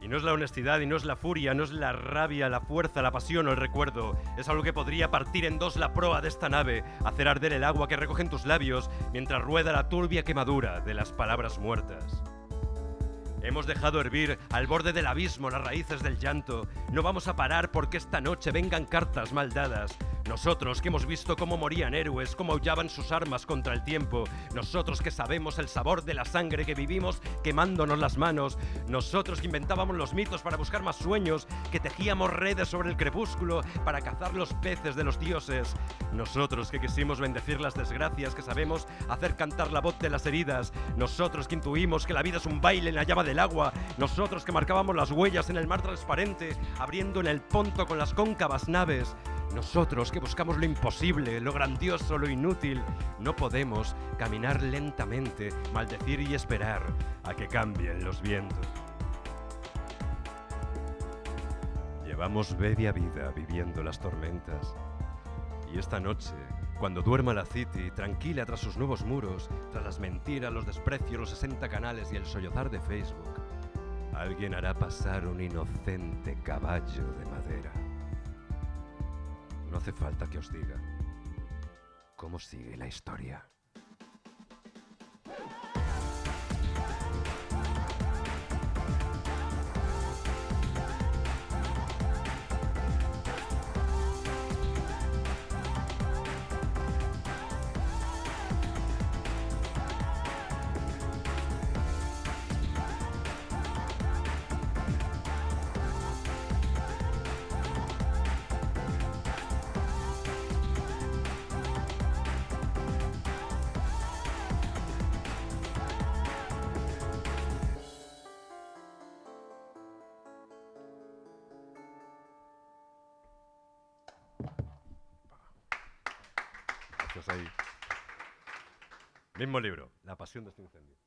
Y no es la honestidad, y no es la furia, no es la rabia, la fuerza, la pasión o el recuerdo. Es algo que podría partir en dos la proa de esta nave, hacer arder el agua que recogen tus labios mientras rueda la turbia quemadura de las palabras muertas. Hemos dejado hervir al borde del abismo las raíces del llanto. No vamos a parar porque esta noche vengan cartas mal dadas. Nosotros que hemos visto cómo morían héroes, cómo aullaban sus armas contra el tiempo. Nosotros que sabemos el sabor de la sangre que vivimos quemándonos las manos. Nosotros que inventábamos los mitos para buscar más sueños, que tejíamos redes sobre el crepúsculo para cazar los peces de los dioses. Nosotros que quisimos bendecir las desgracias, que sabemos hacer cantar la voz de las heridas. Nosotros que intuimos que la vida es un baile en la llama del agua. Nosotros que marcábamos las huellas en el mar transparente, abriendo en el ponto con las cóncavas naves. Nosotros que buscamos lo imposible, lo grandioso, lo inútil, no podemos caminar lentamente, maldecir y esperar a que cambien los vientos. Llevamos media vida viviendo las tormentas. Y esta noche, cuando duerma la City, tranquila tras sus nuevos muros, tras las mentiras, los desprecios, los 60 canales y el sollozar de Facebook, alguien hará pasar un inocente caballo de madera. No hace falta que os diga cómo sigue la historia. Ahí. Mismo libro, La pasión de este incendio.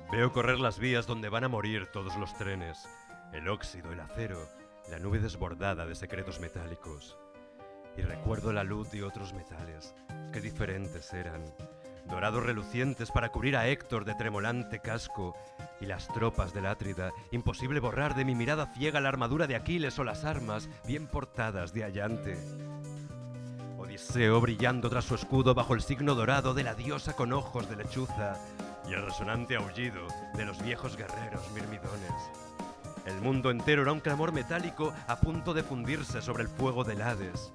Veo correr las vías donde van a morir todos los trenes, el óxido, el acero, la nube desbordada de secretos metálicos. Y recuerdo la luz de otros metales, qué diferentes eran, dorados relucientes para cubrir a Héctor de tremolante casco, y las tropas del Átrida, imposible borrar de mi mirada ciega la armadura de Aquiles o las armas bien portadas de Allante. Odiseo brillando tras su escudo bajo el signo dorado de la diosa con ojos de lechuza, y el resonante aullido de los viejos guerreros mirmidones. El mundo entero era un clamor metálico a punto de fundirse sobre el fuego del Hades.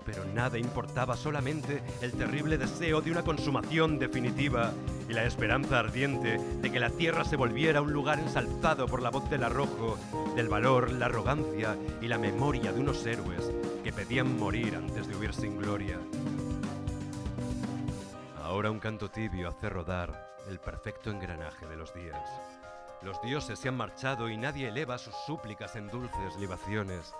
Pero nada importaba, solamente el terrible deseo de una consumación definitiva y la esperanza ardiente de que la tierra se volviera un lugar ensalzado por la voz del arrojo, del valor, la arrogancia y la memoria de unos héroes que pedían morir antes de huir sin gloria. Ahora un canto tibio hace rodar el perfecto engranaje de los días. Los dioses se han marchado y nadie eleva sus súplicas en dulces libaciones.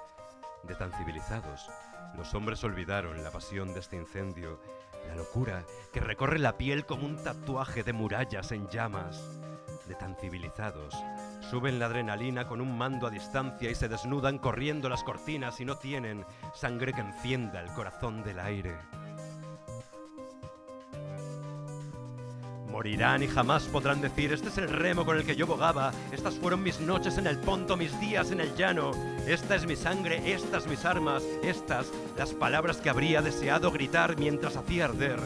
De tan civilizados, los hombres olvidaron la pasión de este incendio, la locura que recorre la piel como un tatuaje de murallas en llamas. De tan civilizados, suben la adrenalina con un mando a distancia y se desnudan corriendo las cortinas y no tienen sangre que encienda el corazón del aire. Morirán y jamás podrán decir: este es el remo con el que yo bogaba, estas fueron mis noches en el ponto, mis días en el llano, esta es mi sangre, estas mis armas, estas las palabras que habría deseado gritar mientras hacía arder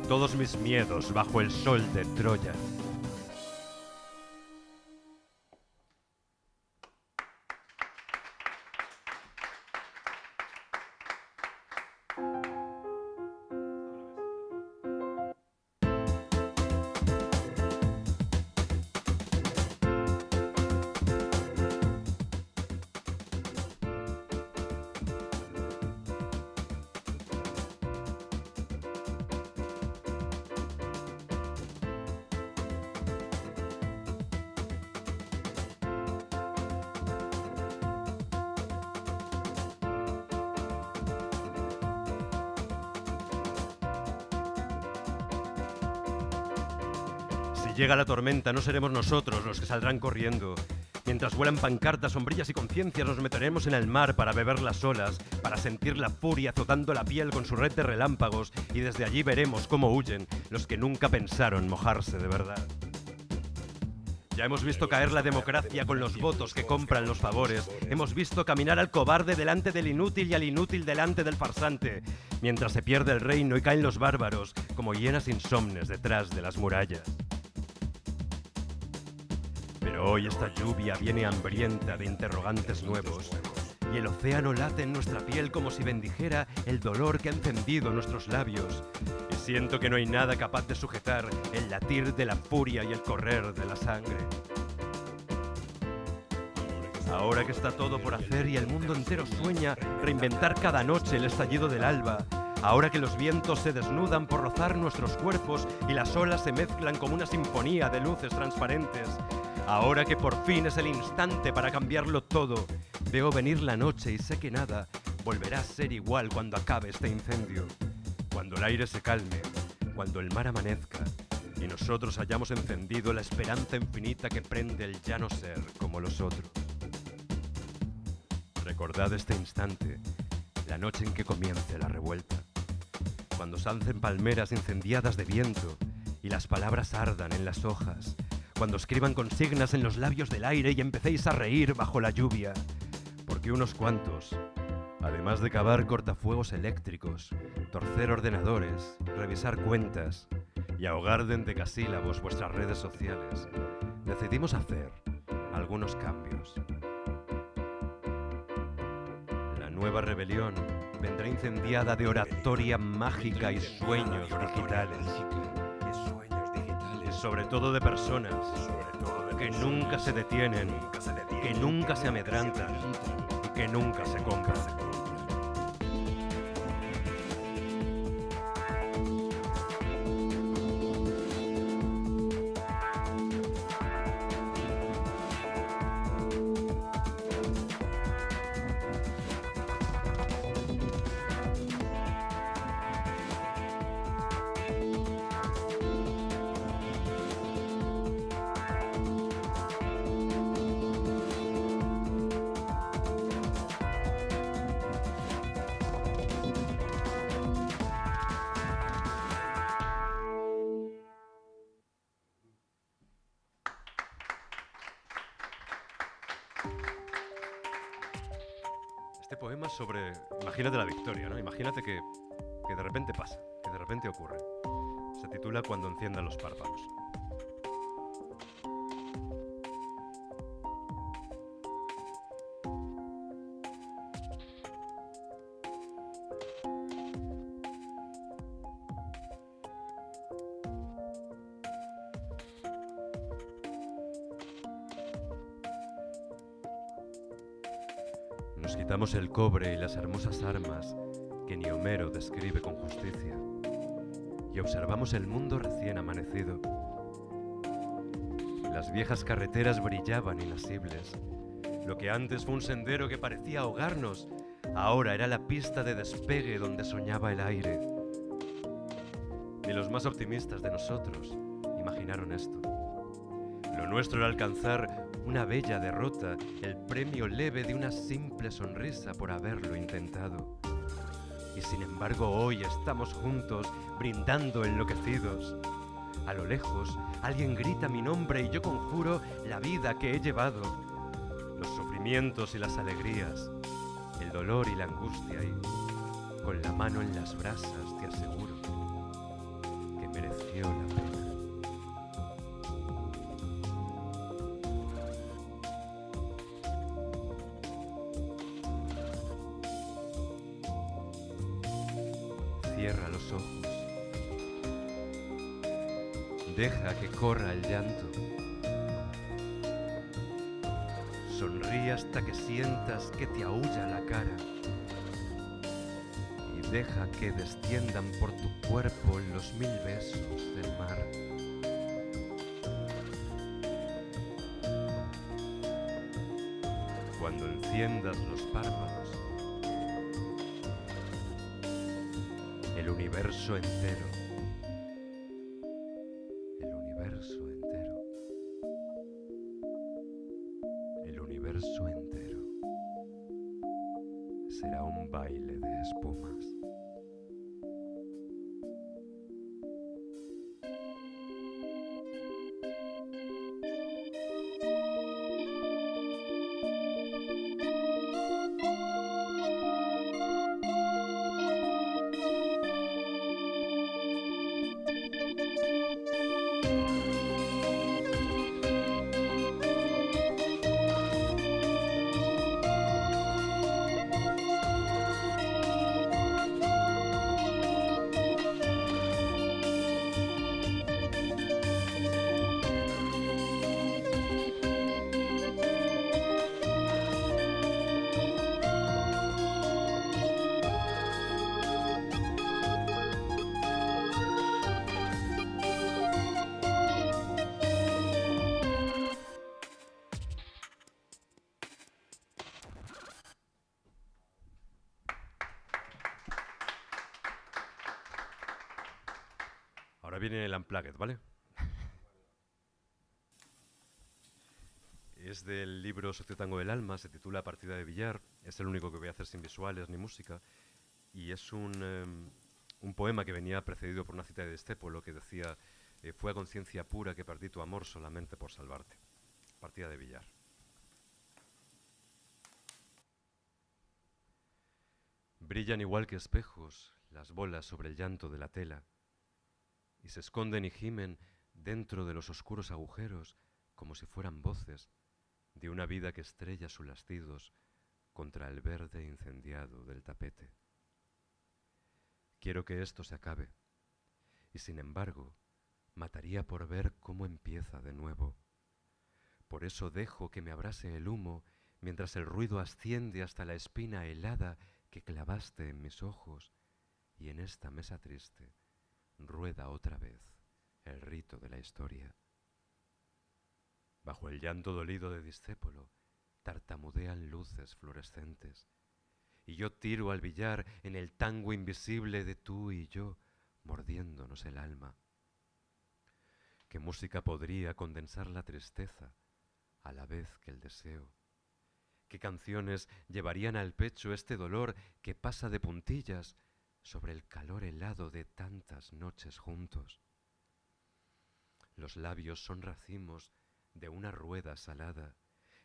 todos mis miedos bajo el sol de Troya. Si llega la tormenta, no seremos nosotros los que saldrán corriendo. Mientras vuelan pancartas, sombrillas y conciencias, nos meteremos en el mar para beber las olas, para sentir la furia azotando la piel con su red de relámpagos, y desde allí veremos cómo huyen los que nunca pensaron mojarse de verdad. Ya hemos visto caer la democracia con los votos que compran los favores. Hemos visto caminar al cobarde delante del inútil y al inútil delante del farsante, mientras se pierde el reino y caen los bárbaros como hienas insomnes detrás de las murallas. Pero hoy esta lluvia viene hambrienta de interrogantes nuevos, y el océano late en nuestra piel como si bendijera el dolor que ha encendido nuestros labios, y siento que no hay nada capaz de sujetar el latir de la furia y el correr de la sangre. Ahora que está todo por hacer y el mundo entero sueña reinventar cada noche el estallido del alba, ahora que los vientos se desnudan por rozar nuestros cuerpos y las olas se mezclan como una sinfonía de luces transparentes, ahora que por fin es el instante para cambiarlo todo, veo venir la noche y sé que nada volverá a ser igual cuando acabe este incendio, cuando el aire se calme, cuando el mar amanezca y nosotros hayamos encendido la esperanza infinita que prende el ya no ser como los otros. Recordad este instante, la noche en que comience la revuelta, cuando se alcen palmeras incendiadas de viento y las palabras ardan en las hojas, cuando escriban consignas en los labios del aire y empecéis a reír bajo la lluvia, porque unos cuantos, además de cavar cortafuegos eléctricos, torcer ordenadores, revisar cuentas y ahogar de endecasílabos vuestras redes sociales, decidimos hacer algunos cambios. La nueva rebelión vendrá incendiada de oratoria mágica y sueños digitales. Sobre todo de personas que nunca se detienen, que nunca se amedrantan y que nunca se compran. Este poema sobre... Imagínate la victoria, ¿no? Imagínate que de repente pasa, que de repente ocurre. Se titula Cuando enciendan los párpados. Nos quitamos el cobre y las hermosas armas que ni Homero describe con justicia, y observamos el mundo recién amanecido. Las viejas carreteras brillaban inasibles. Lo que antes fue un sendero que parecía ahogarnos, ahora era la pista de despegue donde soñaba el aire. Ni los más optimistas de nosotros imaginaron esto. Lo nuestro era alcanzar una bella derrota, el premio leve de una simple sonrisa por haberlo intentado. Y sin embargo hoy estamos juntos, brindando enloquecidos. A lo lejos, alguien grita mi nombre y yo conjuro la vida que he llevado. Los sufrimientos y las alegrías, el dolor y la angustia, y con la mano en las brasas te aseguro que mereció la pena. Cierra los ojos. Deja que corra el llanto. Sonríe hasta que sientas que te aúlla la cara. Y deja que desciendan por tu cuerpo los 1000 besos del mar. Cuando enciendas los párpados, el universo entero, el universo entero, el universo entero será un baile de espumas. Ahora viene el Unplugged, ¿vale? Es del libro Sociotango del Alma, se titula Partida de billar, es el único que voy a hacer sin visuales ni música, y es un poema que venía precedido por una cita de Discépolo que decía fue a conciencia pura que perdí tu amor solamente por salvarte. Partida de billar. Brillan igual que espejos las bolas sobre el llanto de la tela, y se esconden y gimen dentro de los oscuros agujeros como si fueran voces de una vida que estrella sus latidos contra el verde incendiado del tapete. Quiero que esto se acabe, y sin embargo, mataría por ver cómo empieza de nuevo. Por eso dejo que me abrase el humo mientras el ruido asciende hasta la espina helada que clavaste en mis ojos, y en esta mesa triste rueda otra vez el rito de la historia. Bajo el llanto dolido de Discépolo tartamudean luces fluorescentes, y yo tiro al billar en el tango invisible de tú y yo, mordiéndonos el alma. ¿Qué música podría condensar la tristeza a la vez que el deseo? ¿Qué canciones llevarían al pecho este dolor que pasa de puntillas sobre el calor helado de tantas noches juntos? Los labios son racimos de una rueda salada,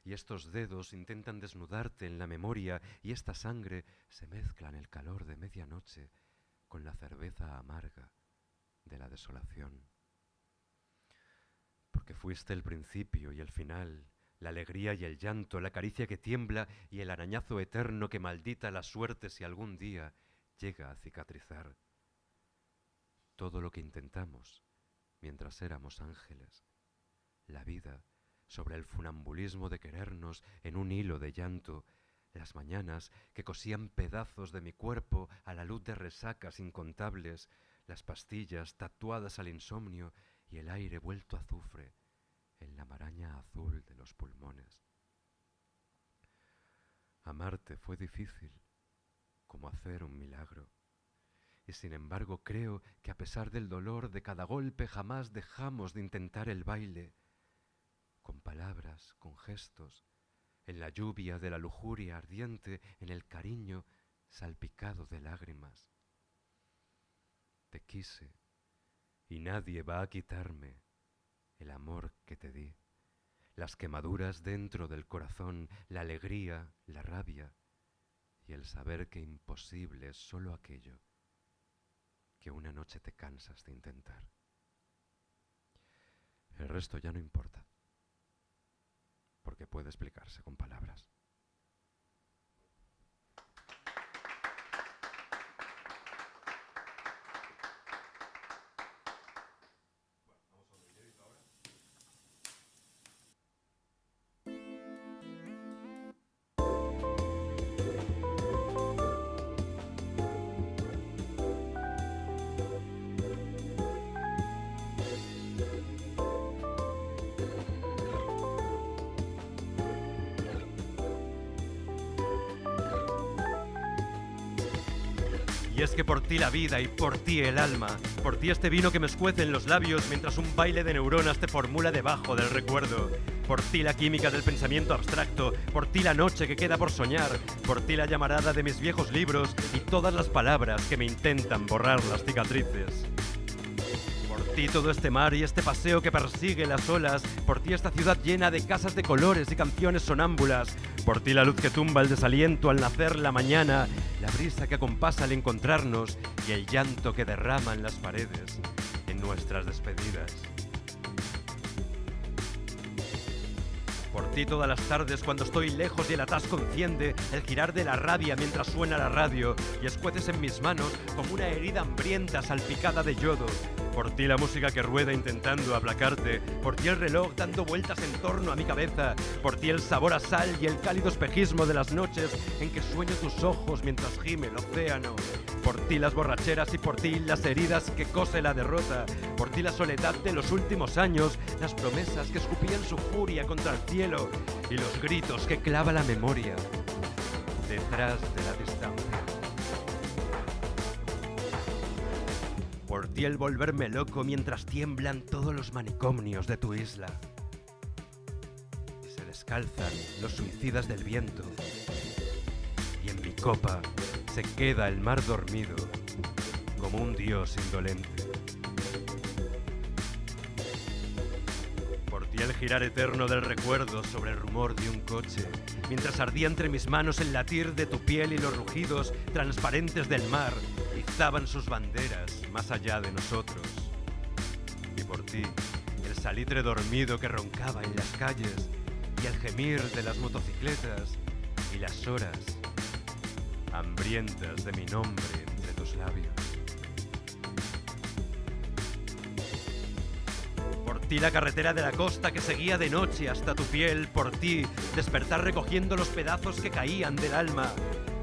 y estos dedos intentan desnudarte en la memoria, y esta sangre se mezcla en el calor de medianoche con la cerveza amarga de la desolación. Porque fuiste el principio y el final, la alegría y el llanto, la caricia que tiembla y el arañazo eterno que maldita la suerte si algún día llega a cicatrizar. Todo lo que intentamos mientras éramos ángeles, la vida sobre el funambulismo de querernos en un hilo de llanto, las mañanas que cosían pedazos de mi cuerpo a la luz de resacas incontables, las pastillas tatuadas al insomnio y el aire vuelto azufre en la maraña azul de los pulmones. Amarte fue difícil, como hacer un milagro. Y sin embargo creo que a pesar del dolor de cada golpe jamás dejamos de intentar el baile, con palabras, con gestos, en la lluvia de la lujuria ardiente, en el cariño salpicado de lágrimas. Te quise y nadie va a quitarme el amor que te di, las quemaduras dentro del corazón, la alegría, la rabia y el saber que imposible es solo aquello que una noche te cansas de intentar. El resto ya no importa, porque puede explicarse con palabras. Y es que por ti la vida y por ti el alma, por ti este vino que me escuece en los labios mientras un baile de neuronas te formula debajo del recuerdo, por ti la química del pensamiento abstracto, por ti la noche que queda por soñar, por ti la llamarada de mis viejos libros y todas las palabras que me intentan borrar las cicatrices. Por ti todo este mar y este paseo que persigue las olas, por ti esta ciudad llena de casas de colores y canciones sonámbulas, por ti la luz que tumba el desaliento al nacer la mañana, la brisa que acompasa al encontrarnos y el llanto que derraman las paredes en nuestras despedidas. Por ti todas las tardes cuando estoy lejos y el atasco enciende, el girar de la rabia mientras suena la radio y escueces en mis manos como una herida hambrienta salpicada de yodo. Por ti la música que rueda intentando aplacarte, por ti el reloj dando vueltas en torno a mi cabeza, por ti el sabor a sal y el cálido espejismo de las noches en que sueño tus ojos mientras gime el océano, por ti las borracheras y por ti las heridas que cose la derrota, por ti la soledad de los últimos años, las promesas que escupían su furia contra el cielo y los gritos que clava la memoria detrás de la distancia. Por ti el volverme loco mientras tiemblan todos los manicomios de tu isla. Y se descalzan los suicidas del viento. Y en mi copa se queda el mar dormido como un dios indolente. Por ti el girar eterno del recuerdo sobre el rumor de un coche, mientras ardía entre mis manos el latir de tu piel y los rugidos transparentes del mar izaban sus banderas más allá de nosotros. Y por ti, el salitre dormido que roncaba en las calles y el gemir de las motocicletas y las horas hambrientas de mi nombre entre tus labios. Por ti la carretera de la costa que seguía de noche hasta tu piel, por ti despertar recogiendo los pedazos que caían del alma,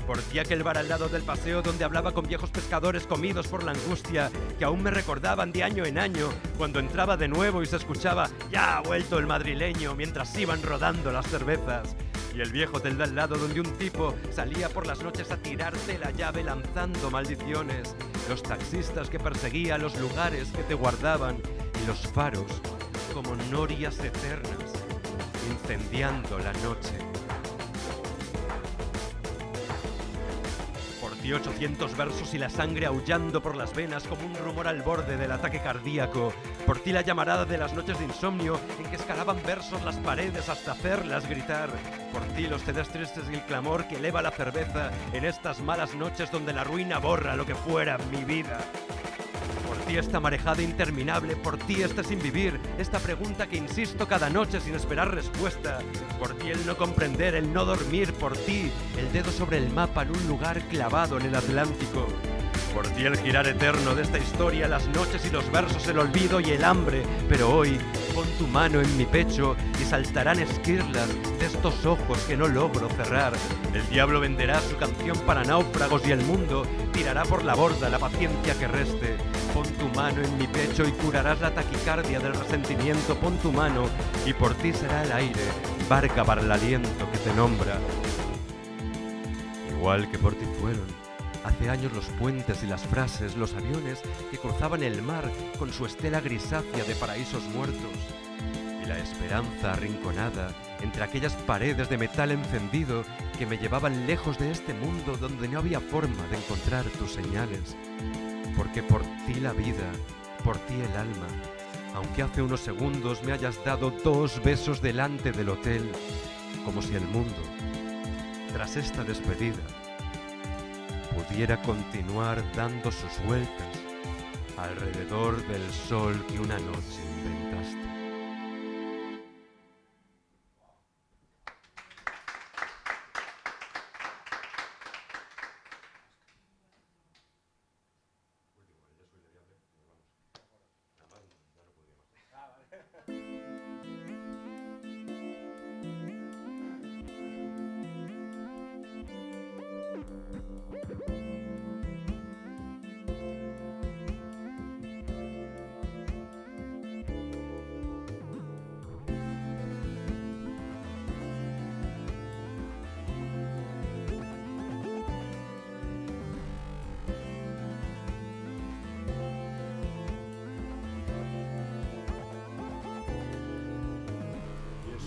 por ti aquel bar al lado del paseo donde hablaba con viejos pescadores comidos por la angustia que aún me recordaban de año en año cuando entraba de nuevo y se escuchaba "ya ha vuelto el madrileño" mientras iban rodando las cervezas, y el viejo hotel de al lado donde un tipo salía por las noches a tirarte la llave lanzando maldiciones, los taxistas que perseguían los lugares que te guardaban y los faros como norias eternas incendiando la noche. ti 800 versos y la sangre aullando por las venas como un rumor al borde del ataque cardíaco. Por ti la llamarada de las noches de insomnio en que escalaban versos las paredes hasta hacerlas gritar. Por ti los CDs tristes y el clamor que eleva la cerveza en estas malas noches donde la ruina borra lo que fuera mi vida. Por ti esta marejada interminable, por ti este sin vivir, esta pregunta que insisto cada noche sin esperar respuesta. Por ti el no comprender, el no dormir, por ti el dedo sobre el mapa en un lugar clavado en el Atlántico. Por ti el girar eterno de esta historia, las noches y los versos, el olvido y el hambre. Pero hoy pon tu mano en mi pecho y saltarán esquirlas de estos ojos que no logro cerrar. El diablo venderá su canción para náufragos y el mundo tirará por la borda la paciencia que reste. Pon tu mano en mi pecho y curarás la taquicardia del resentimiento. Pon tu mano y por ti será el aire, barca para el aliento que te nombra. Igual que por ti fueron hace años los puentes y las frases, los aviones que cruzaban el mar con su estela grisácea de paraísos muertos. Y la esperanza arrinconada entre aquellas paredes de metal encendido que me llevaban lejos de este mundo donde no había forma de encontrar tus señales. Porque por ti la vida, por ti el alma, aunque hace unos segundos me hayas dado 2 besos delante del hotel, como si el mundo, tras esta despedida, pudiera continuar dando sus vueltas alrededor del sol que una noche inventaste.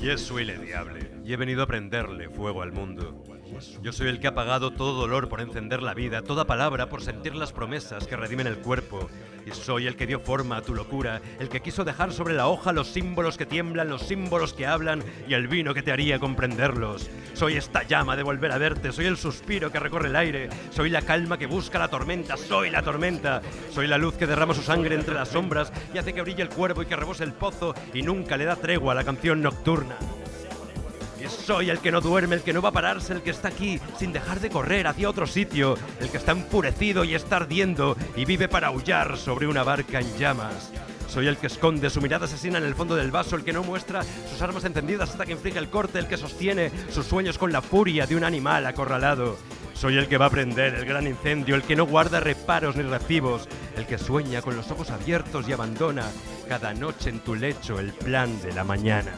Yo soy el diable y he venido a prenderle fuego al mundo. Yo soy el que ha pagado todo dolor por encender la vida, toda palabra por sentir las promesas que redimen el cuerpo. Y soy el que dio forma a tu locura, el que quiso dejar sobre la hoja los símbolos que tiemblan, los símbolos que hablan y el vino que te haría comprenderlos. Soy esta llama de volver a verte, soy el suspiro que recorre el aire, soy la calma que busca la tormenta, soy la tormenta. Soy la luz que derrama su sangre entre las sombras y hace que brille el cuervo y que rebose el pozo y nunca le da tregua a la canción nocturna. Y soy el que no duerme, el que no va a pararse, el que está aquí sin dejar de correr hacia otro sitio, el que está enfurecido y está ardiendo y vive para aullar sobre una barca en llamas. Soy el que esconde su mirada asesina en el fondo del vaso, el que no muestra sus armas encendidas hasta que inflige el corte, el que sostiene sus sueños con la furia de un animal acorralado. Soy el que va a prender el gran incendio, el que no guarda reparos ni recibos, el que sueña con los ojos abiertos y abandona cada noche en tu lecho el plan de la mañana.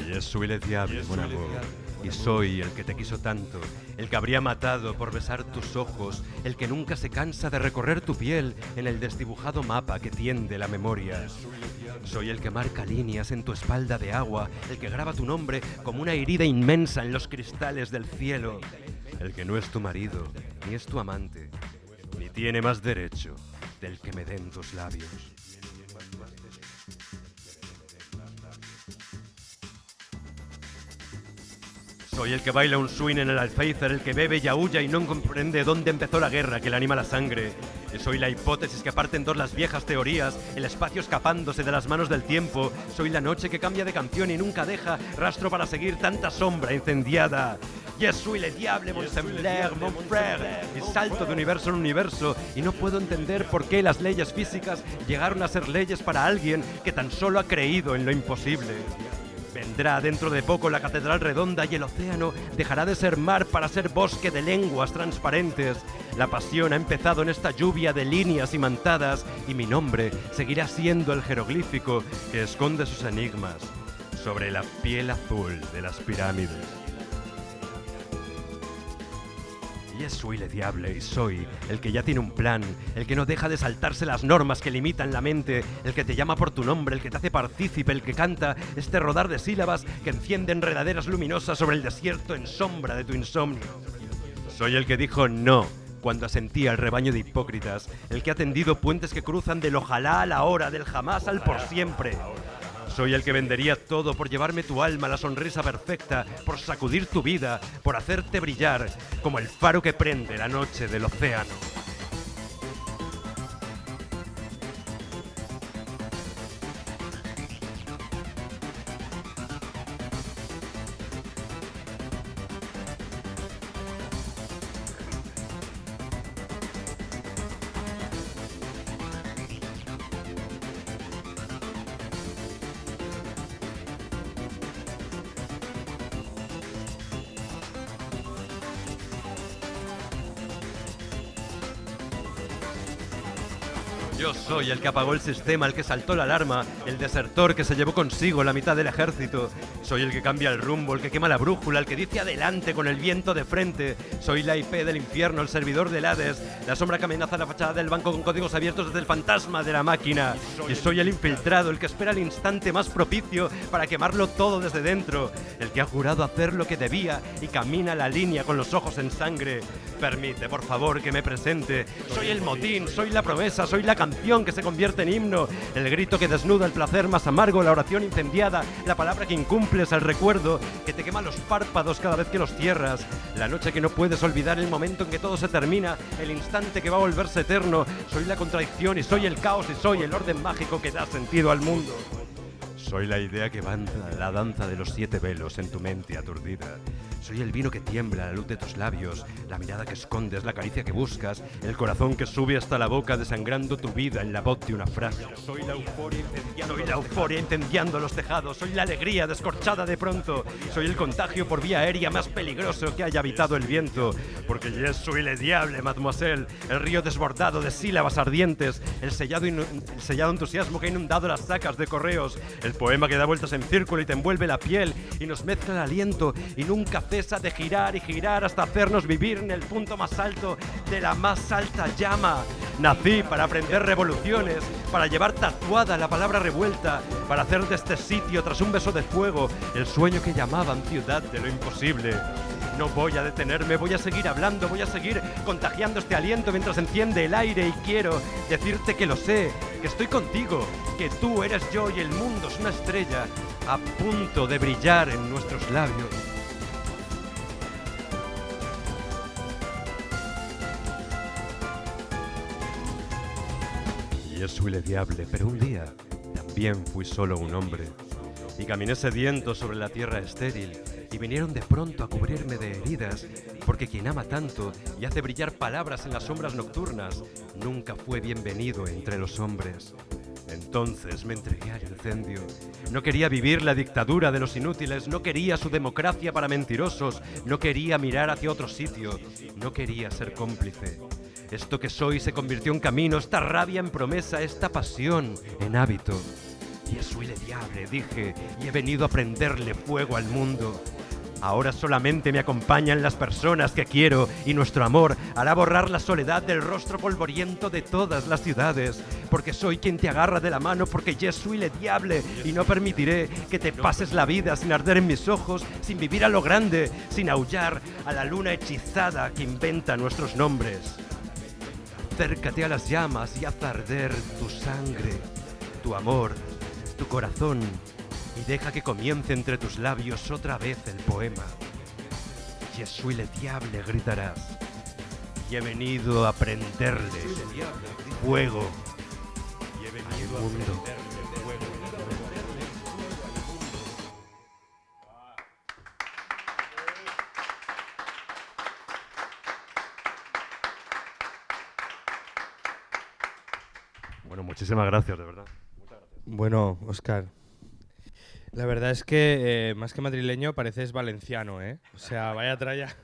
Je suis le diable, mon amour, y soy el que te quiso tanto, el que habría matado por besar tus ojos, el que nunca se cansa de recorrer tu piel en el desdibujado mapa que tiende la memoria. Soy el que marca líneas en tu espalda de agua, el que graba tu nombre como una herida inmensa en los cristales del cielo, el que no es tu marido, ni es tu amante, ni tiene más derecho del que me den tus labios. Soy el que baila un swing en el Alféizar, el que bebe y aúlla y no comprende dónde empezó la guerra que le anima la sangre. Soy la hipótesis que parte en dos las viejas teorías, el espacio escapándose de las manos del tiempo. Soy la noche que cambia de canción y nunca deja rastro para seguir tanta sombra incendiada. Je suis le diable, mon semblable, mon frère. Y salto de universo en universo y no puedo entender por qué las leyes físicas llegaron a ser leyes para alguien que tan solo ha creído en lo imposible. Vendrá dentro de poco la catedral redonda y el océano dejará de ser mar para ser bosque de lenguas transparentes. La pasión ha empezado en esta lluvia de líneas imantadas y mi nombre seguirá siendo el jeroglífico que esconde sus enigmas sobre la piel azul de las pirámides. Y soy le diable y soy el que ya tiene un plan, el que no deja de saltarse las normas que limitan la mente, el que te llama por tu nombre, el que te hace partícipe, el que canta este rodar de sílabas que enciende enredaderas luminosas sobre el desierto en sombra de tu insomnio. Soy el que dijo no cuando asentía el rebaño de hipócritas, el que ha tendido puentes que cruzan del ojalá a la hora, del jamás al por siempre. Soy el que vendería todo por llevarme tu alma, la sonrisa perfecta, por sacudir tu vida, por hacerte brillar como el faro que prende la noche del océano. Yo soy el que apagó el sistema, el que saltó la alarma, el desertor que se llevó consigo la mitad del ejército. Soy el que cambia el rumbo, el que quema la brújula, el que dice adelante con el viento de frente. Soy la IP del infierno, el servidor del Hades, la sombra que amenaza la fachada del banco con códigos abiertos desde el fantasma de la máquina. Y soy el infiltrado, el que espera el instante más propicio para quemarlo todo desde dentro. El que ha jurado hacer lo que debía y camina la línea con los ojos en sangre. Permite, por favor, que me presente. Soy el motín, soy la promesa, soy la canción que se convierte en himno, el grito que desnuda el placer más amargo, la oración incendiada, la palabra que incumples, el recuerdo que te quema los párpados cada vez que los cierras, la noche que no puedes olvidar, el momento en que todo se termina, el instante que va a volverse eterno. Soy la contradicción y soy el caos y soy el orden mágico que da sentido al mundo. Soy la idea que avanza, la danza de los 7 velos en tu mente aturdida. Soy el vino que tiembla a la luz de tus labios, la mirada que escondes, la caricia que buscas, el corazón que sube hasta la boca desangrando tu vida en la voz de una frase. Soy la euforia incendiando los tejados, soy la alegría descorchada de pronto, soy el contagio por vía aérea más peligroso que haya habitado el viento, porque yo soy le diable, mademoiselle, el río desbordado de sílabas ardientes, el sellado entusiasmo que ha inundado las sacas de correos, el poema que da vueltas en círculo y te envuelve la piel y nos mezcla el aliento y nunca cesa de girar y girar hasta hacernos vivir en el punto más alto de la más alta llama. Nací para aprender revoluciones, para llevar tatuada la palabra revuelta, para hacer de este sitio, tras un beso de fuego, el sueño que llamaban ciudad de lo imposible. No voy a detenerme, voy a seguir hablando, voy a seguir contagiando este aliento mientras enciende el aire y quiero decirte que lo sé, que estoy contigo, que tú eres yo y el mundo es una estrella a punto de brillar en nuestros labios. Yo soy le diable, pero un día también fui solo un hombre y caminé sediento sobre la tierra estéril y vinieron de pronto a cubrirme de heridas porque quien ama tanto y hace brillar palabras en las sombras nocturnas nunca fue bienvenido entre los hombres. Entonces me entregué al incendio. No quería vivir la dictadura de los inútiles, no quería su democracia para mentirosos, no quería mirar hacia otro sitio, no quería ser cómplice. Esto que soy se convirtió en camino, esta rabia en promesa, esta pasión en hábito. Y soy le diable, dije, y he venido a prenderle fuego al mundo. Ahora solamente me acompañan las personas que quiero y nuestro amor hará borrar la soledad del rostro polvoriento de todas las ciudades. Porque soy quien te agarra de la mano, porque yo soy le diable y no permitiré que te pases la vida sin arder en mis ojos, sin vivir a lo grande, sin aullar a la luna hechizada que inventa nuestros nombres. Acércate a las llamas y haz arder tu sangre, tu amor, tu corazón y deja que comience entre tus labios otra vez el poema. Je suis le diable, gritarás. Y he venido a prenderle fuego al mundo. Bueno, muchísimas gracias, de verdad. Bueno, Óscar, la verdad es que más que madrileño pareces valenciano, ¿eh? O sea, vaya tralla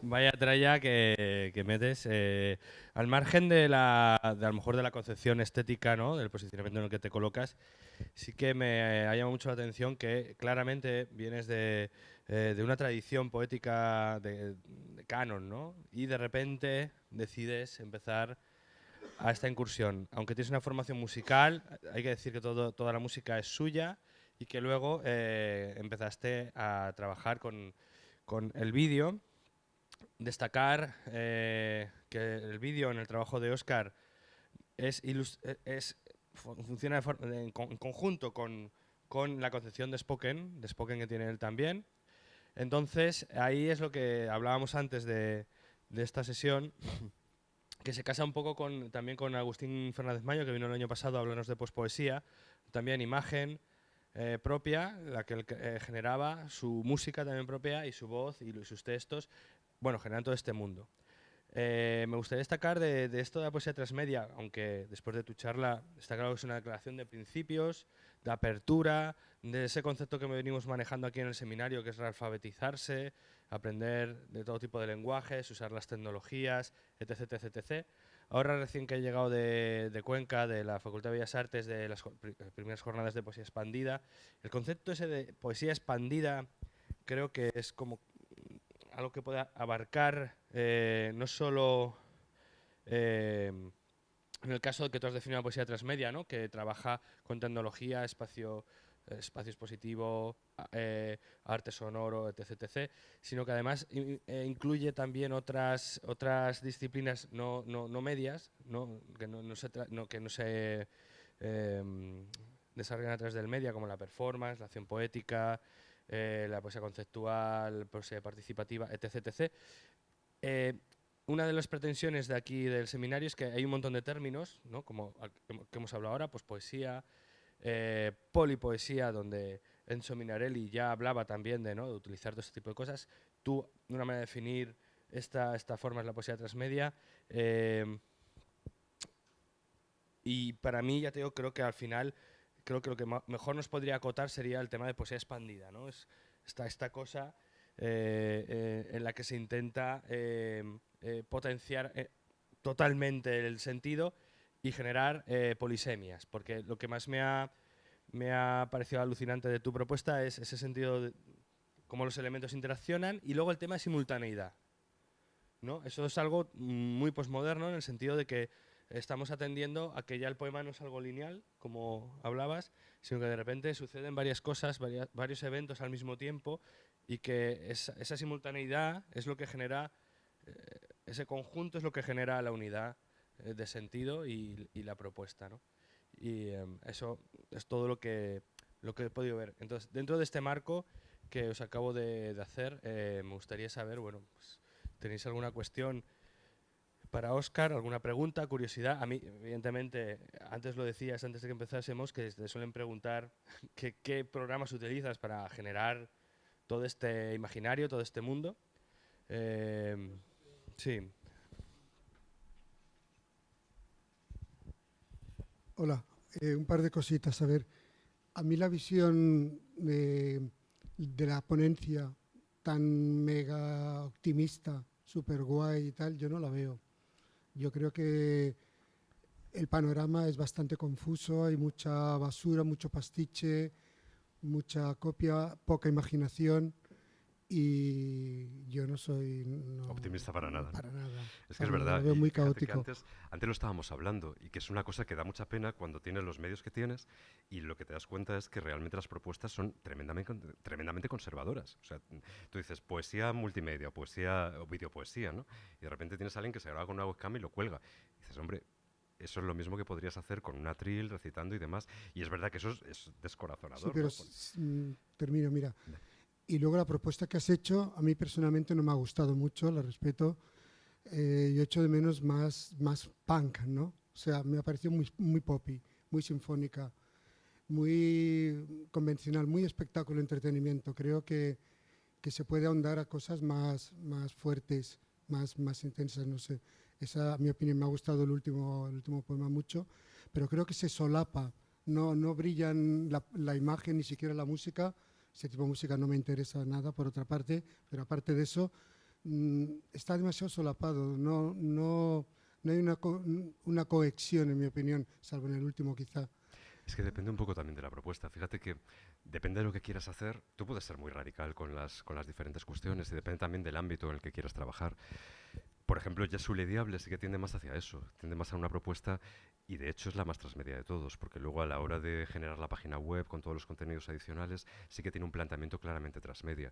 Vaya tralla que metes. Al margen de a lo mejor de la concepción estética, ¿no? Del posicionamiento en el que te colocas, sí que me ha llamado mucho la atención que claramente vienes de una tradición poética de canon, ¿no? Y de repente decides empezar a esta incursión. Aunque tienes una formación musical, hay que decir que toda la música es suya y que luego empezaste a trabajar con el vídeo. Destacar que el vídeo en el trabajo de Oscar funciona en conjunto con la concepción de Spoken que tiene él también. Entonces, ahí es lo que hablábamos antes de esta sesión, que se casa un poco también con Agustín Fernández Mayo, que vino el año pasado a hablarnos de pospoesía, también imagen propia, la que él generaba, su música también propia y su voz y sus textos, bueno, generan todo este mundo. Me gustaría destacar de esto de la poesía transmedia, aunque después de tu charla está claro que es una declaración de principios, de apertura, de ese concepto que venimos manejando aquí en el seminario, que es realfabetizarse, aprender de todo tipo de lenguajes, usar las tecnologías, etc. etc, etc. Ahora recién que he llegado de Cuenca, de la Facultad de Bellas Artes, de las primeras jornadas de poesía expandida, el concepto ese de poesía expandida creo que es como algo que pueda abarcar no solo en el caso de que tú has definido la poesía transmedia, ¿no? Que trabaja con tecnología, espacio expositivo, arte sonoro, etc, etc, sino que además incluye también otras disciplinas no medias, ¿no? Que no se desarrollan a través del media, como la performance, la acción poética, la poesía conceptual, poesía participativa, etc. etc. Una de las pretensiones de aquí del seminario es que hay un montón de términos, ¿no? Como que hemos hablado ahora, pues poesía, polipoesía, donde Enzo Minarelli ya hablaba también de, ¿no? de utilizar todo este tipo de cosas. Tú, una manera de definir esta forma es la poesía transmedia. Y para mí, ya te digo, creo que al final, creo que lo que mejor nos podría acotar sería el tema de poesía expandida, ¿no? Es esta cosa en la que se intenta potenciar totalmente el sentido y generar polisemias, porque lo que más me ha parecido alucinante de tu propuesta es ese sentido de cómo los elementos interaccionan y luego el tema de simultaneidad, ¿no? Eso es algo muy posmoderno en el sentido de que estamos atendiendo a que ya el poema no es algo lineal, como hablabas, sino que de repente suceden varias cosas, varios eventos al mismo tiempo y que esa simultaneidad es lo que genera, ese conjunto es lo que genera la unidad de sentido y la propuesta, ¿no? Y eso es todo lo que he podido ver. Entonces, dentro de este marco que os acabo de hacer, me gustaría saber, bueno, pues, ¿tenéis alguna cuestión para Óscar? ¿Alguna pregunta, curiosidad? A mí, evidentemente, antes lo decías, antes de que empezásemos, que te suelen preguntar qué programas utilizas para generar todo este imaginario, todo este mundo. Sí. Hola, un par de cositas. A ver, a mí la visión de la ponencia tan mega optimista, súper guay y tal, yo no la veo. Yo creo que el panorama es bastante confuso, hay mucha basura, mucho pastiche, mucha copia, poca imaginación y yo no soy optimista para nada. Para nada. Es que es verdad. Lo veo muy Fíjate que caótico. antes lo estábamos hablando y que es una cosa que da mucha pena cuando tienes los medios que tienes y lo que te das cuenta es que realmente las propuestas son tremendamente conservadoras. O sea, tú dices poesía multimedia, poesía o videopoesía, ¿no? Y de repente tienes a alguien que se graba con una webcam y lo cuelga. Y dices, hombre, eso es lo mismo que podrías hacer con un atril, recitando y demás. Y es verdad que eso es descorazonador. Sí, pero ¿no? termino, mira. Y luego la propuesta que has hecho, a mí personalmente no me ha gustado mucho, la respeto. Yo echo de menos más punk, ¿no? O sea, me ha parecido muy poppy, muy sinfónica, muy convencional, muy espectáculo, entretenimiento. Creo que se puede ahondar a cosas más fuertes, más intensas, no sé. Esa, a mi opinión, me ha gustado el último poema mucho, pero creo que se solapa, no brillan la imagen ni siquiera la música. Ese tipo de música no me interesa nada, por otra parte, pero aparte de eso, está demasiado solapado, no hay una cohesión, en mi opinión, salvo en el último quizá. Es que depende un poco también de la propuesta. Fíjate que depende de lo que quieras hacer. Tú puedes ser muy radical con las diferentes cuestiones y depende también del ámbito en el que quieras trabajar. Por ejemplo, Jesús Diable sí que tiende más hacia eso, tiende más a una propuesta y de hecho es la más transmedia de todos, porque luego a la hora de generar la página web con todos los contenidos adicionales sí que tiene un planteamiento claramente transmedia.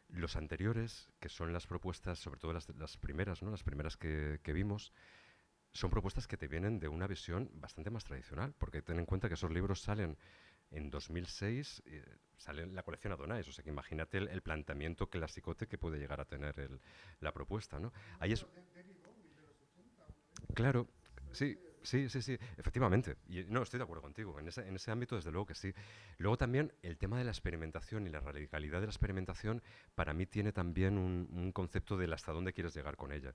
Los anteriores, que son las propuestas, sobre todo las primeras, ¿no? Las primeras que vimos, son propuestas que te vienen de una visión bastante más tradicional, porque ten en cuenta que esos libros salen en 2006, sale en la colección Adonais, o sea que imagínate el planteamiento clasicote que puede llegar a tener la propuesta, ¿no? Ahí es... Claro, sí, sí, efectivamente. Y no, estoy de acuerdo contigo. En ese ámbito, desde luego que sí. Luego también el tema de la experimentación y la radicalidad de la experimentación, para mí tiene también un concepto del hasta dónde quieres llegar con ella.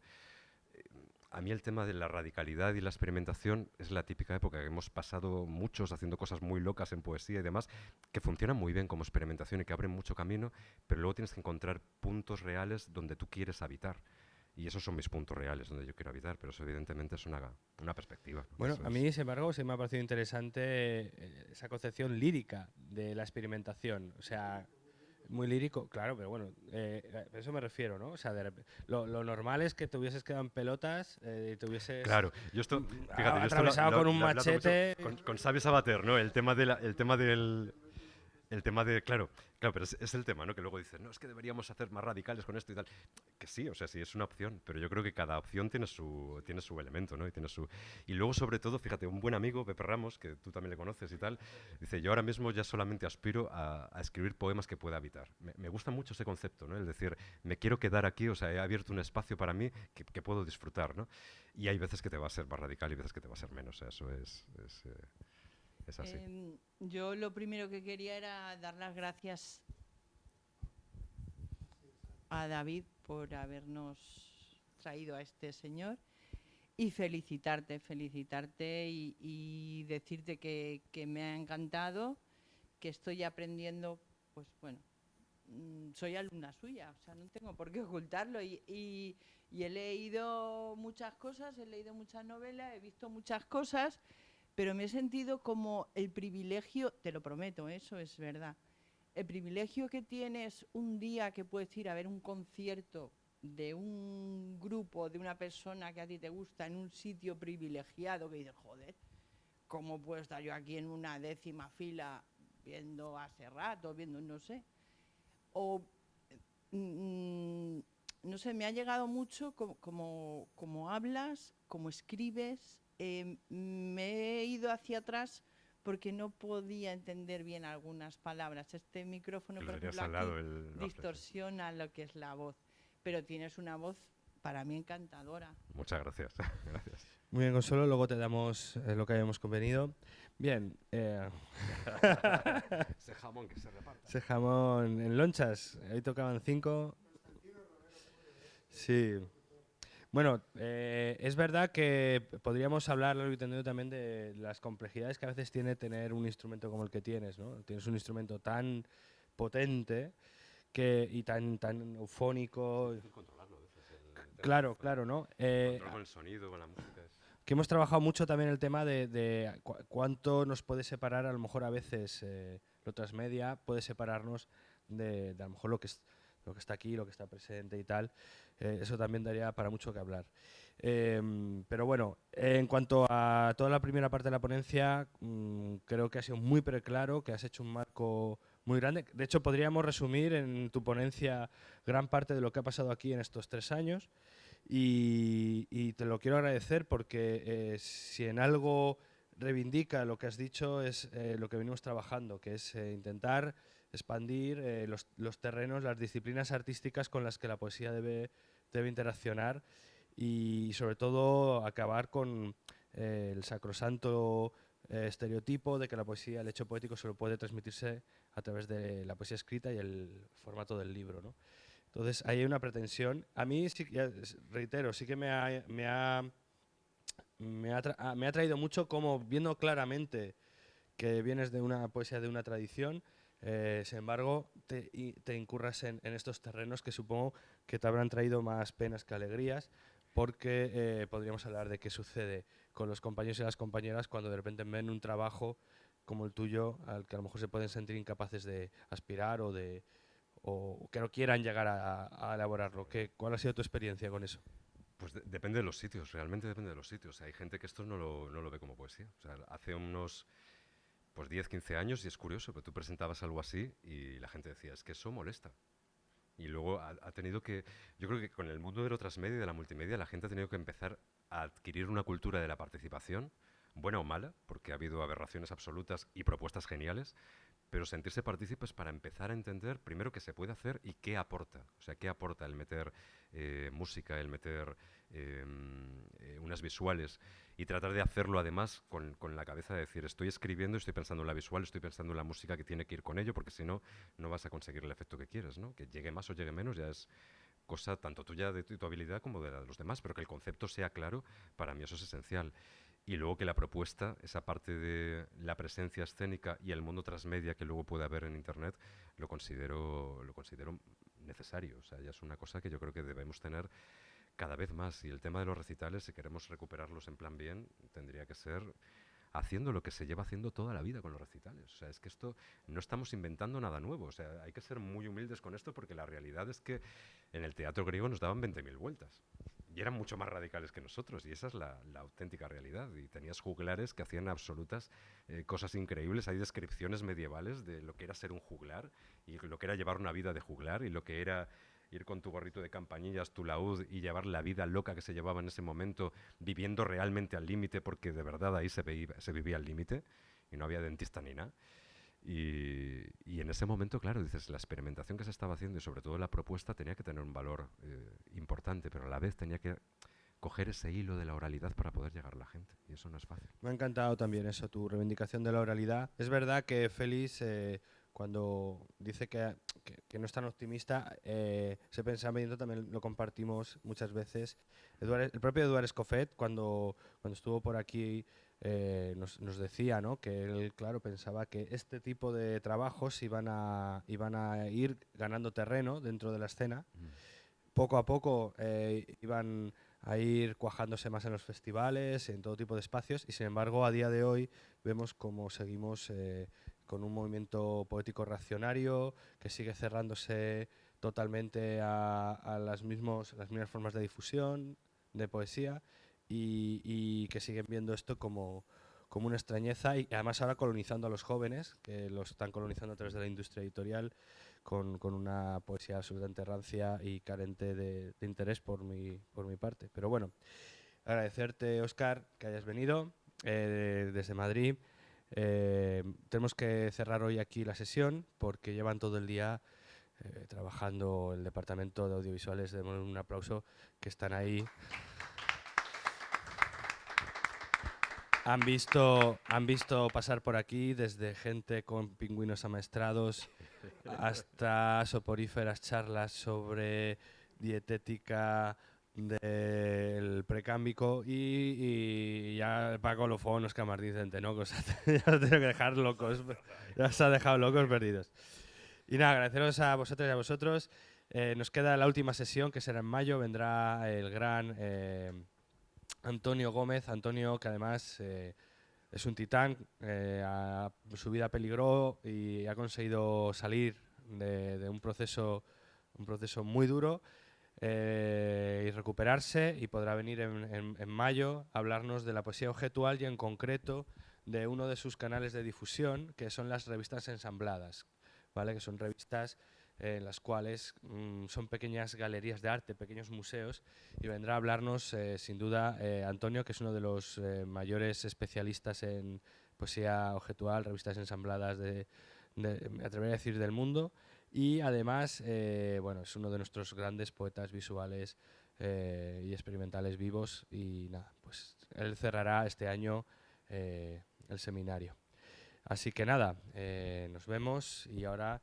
A mí el tema de la radicalidad y la experimentación es la típica época que hemos pasado muchos haciendo cosas muy locas en poesía y demás, que funcionan muy bien como experimentación y que abren mucho camino, pero luego tienes que encontrar puntos reales donde tú quieres habitar. Y esos son mis puntos reales donde yo quiero habitar, pero eso evidentemente es una perspectiva. Bueno, a mí, sin embargo, se me ha parecido interesante esa concepción lírica de la experimentación. O sea, muy lírico, claro, pero bueno, a eso me refiero, ¿no? O sea, lo normal es que te hubieses quedado en pelotas y te hubieses Claro, yo esto, fíjate, yo esto atravesado con un lo he hablado mucho machete. con Xavi Sabater, ¿no? El tema de, claro, pero es el tema, ¿no? Que luego dicen, no, es que deberíamos hacer más radicales con esto y tal. Que sí, o sea, sí, es una opción, pero yo creo que cada opción tiene su elemento, ¿no? Y luego, sobre todo, fíjate, un buen amigo, Pepe Ramos, que tú también le conoces y tal, dice, yo ahora mismo ya solamente aspiro a escribir poemas que pueda habitar. Me gusta mucho ese concepto, ¿no? Es decir, me quiero quedar aquí, o sea, he abierto un espacio para mí que puedo disfrutar, ¿no? Y hay veces que te va a ser más radical y veces que te va a ser menos, o sea, eso es así. Yo lo primero que quería era dar las gracias a David por habernos traído a este señor y felicitarte y decirte que me ha encantado, que estoy aprendiendo, pues bueno, soy alumna suya, o sea, no tengo por qué ocultarlo y he leído muchas cosas, he leído muchas novelas, he visto muchas cosas, pero me he sentido como el privilegio, te lo prometo, eso es verdad, el privilegio que tienes un día que puedes ir a ver un concierto de un grupo, de una persona que a ti te gusta, en un sitio privilegiado, que dices, joder, ¿cómo puedo estar yo aquí en una 10ª fila viendo a Serrat o viendo, no sé? O, no sé, me ha llegado mucho como hablas, como escribes. Me he ido hacia atrás porque no podía entender bien algunas palabras. Este micrófono, por ejemplo, aquí distorsiona lo que es la voz, pero tienes una voz para mí encantadora. Muchas gracias. Gracias. Muy bien, Consuelo, luego te damos lo que habíamos convenido. Bien. Ese jamón que se reparta. Ese jamón en lonchas. Ahí tocaban 5. Sí. Bueno, es verdad que podríamos hablar largo y tendido también de las complejidades que a veces tiene tener un instrumento como el que tienes, ¿no? Tienes un instrumento tan potente y tan eufónico. Es difícil controlarlo a veces. Claro, ¿no? Control con el sonido, con la música. Que hemos trabajado mucho también el tema de cuánto nos puede separar, a lo mejor a veces lo transmedia puede separarnos de a lo mejor lo que está aquí, lo que está presente y tal. Eso también daría para mucho que hablar. Pero bueno, en cuanto a toda la primera parte de la ponencia, creo que ha sido muy preclaro, que has hecho un marco muy grande. De hecho, podríamos resumir en tu ponencia gran parte de lo que ha pasado aquí en estos 3 años. Y te lo quiero agradecer porque si en algo reivindica lo que has dicho es lo que venimos trabajando, que es intentar expandir los terrenos, las disciplinas artísticas con las que la poesía debe interaccionar y sobre todo acabar con el sacrosanto estereotipo de que la poesía, el hecho poético solo puede transmitirse a través de la poesía escrita y el formato del libro, ¿no? Entonces, ahí hay una pretensión. A mí, sí, ya reitero, sí que me ha traído mucho como viendo claramente que vienes de una poesía de una tradición, Sin embargo, te incurras en estos terrenos que supongo que te habrán traído más penas que alegrías, porque podríamos hablar de qué sucede con los compañeros y las compañeras cuando de repente ven un trabajo como el tuyo al que a lo mejor se pueden sentir incapaces de aspirar o que no quieran llegar a elaborarlo. ¿Cuál ha sido tu experiencia con eso? Pues depende de los sitios, realmente depende de los sitios. Hay gente que esto no lo ve como poesía. O sea, hace unos 10, 15 años, y es curioso, pero tú presentabas algo así y la gente decía, es que eso molesta. Y luego ha tenido que, yo creo que con el mundo de lo transmedia y de la multimedia, la gente ha tenido que empezar a adquirir una cultura de la participación, buena o mala, porque ha habido aberraciones absolutas y propuestas geniales, pero sentirse partícipes para empezar a entender primero qué se puede hacer y qué aporta. O sea, qué aporta el meter música, el meter unas visuales y tratar de hacerlo además con la cabeza de decir, estoy escribiendo, estoy pensando en la visual, estoy pensando en la música que tiene que ir con ello, porque si no, no vas a conseguir el efecto que quieres, ¿no? Que llegue más o llegue menos ya es cosa tanto tuya de tu habilidad como de la de los demás, pero que el concepto sea claro, para mí eso es esencial. Y luego que la propuesta, esa parte de la presencia escénica y el mundo transmedia que luego puede haber en Internet, lo considero necesario. O sea, ya es una cosa que yo creo que debemos tener cada vez más. Y el tema de los recitales, si queremos recuperarlos en plan bien, tendría que ser haciendo lo que se lleva haciendo toda la vida con los recitales. O sea, es que esto no estamos inventando nada nuevo. O sea, hay que ser muy humildes con esto porque la realidad es que en el teatro griego nos daban 20.000 vueltas. Y eran mucho más radicales que nosotros, y esa es la auténtica realidad. Y tenías juglares que hacían absolutas cosas increíbles. Hay descripciones medievales de lo que era ser un juglar, y lo que era llevar una vida de juglar, y lo que era ir con tu gorrito de campanillas, tu laúd, y llevar la vida loca que se llevaba en ese momento, viviendo realmente al límite, porque de verdad ahí se vivía al límite, y no había dentista ni nada. Y en ese momento, claro, dices, la experimentación que se estaba haciendo y sobre todo la propuesta tenía que tener un valor importante, pero a la vez tenía que coger ese hilo de la oralidad para poder llegar a la gente. Y eso no es fácil. Me ha encantado también eso, tu reivindicación de la oralidad. Es verdad que Félix, cuando dice que no es tan optimista, ese pensamiento también lo compartimos muchas veces. El propio Eduard Escoffet, cuando estuvo por aquí, nos decía, ¿no?, que él, claro, pensaba que este tipo de trabajos iban a ir ganando terreno dentro de la escena. Poco a poco iban a ir cuajándose más en los festivales, en todo tipo de espacios, y sin embargo a día de hoy vemos cómo seguimos con un movimiento poético reaccionario que sigue cerrándose totalmente a las mismas formas de difusión, de poesía, y que siguen viendo esto como una extrañeza, y además ahora colonizando a los jóvenes, que los están colonizando a través de la industria editorial, con una poesía absolutamente rancia y carente de interés por mi parte. Pero bueno, agradecerte, Óscar, que hayas venido desde Madrid. Tenemos que cerrar hoy aquí la sesión porque llevan todo el día trabajando el departamento de audiovisuales. Demos un aplauso, que están ahí. Han visto pasar por aquí desde gente con pingüinos amaestrados hasta soporíferas charlas sobre dietética del precámbico y ya Paco Lofón, Óscar Martín Centeno, ¿no? Cosa, ya os tengo que dejar locos, ya os ha dejado locos perdidos. Y nada, agradeceros a vosotros y a vosotros. Nos queda la última sesión, que será en mayo. Vendrá el gran Antonio Gómez. Antonio, que además es un titán, su vida peligró y ha conseguido salir de un proceso muy duro y recuperarse, y podrá venir en mayo a hablarnos de la poesía objetual y en concreto de uno de sus canales de difusión, que son las revistas ensambladas, ¿vale? Que son revistas en las cuales son pequeñas galerías de arte, pequeños museos, y vendrá a hablarnos sin duda Antonio, que es uno de los mayores especialistas en poesía objetual, revistas ensambladas me atrevería a decir, del mundo, y además bueno, es uno de nuestros grandes poetas visuales y experimentales vivos, y nada, pues él cerrará este año el seminario. Así que nada, nos vemos, y ahora,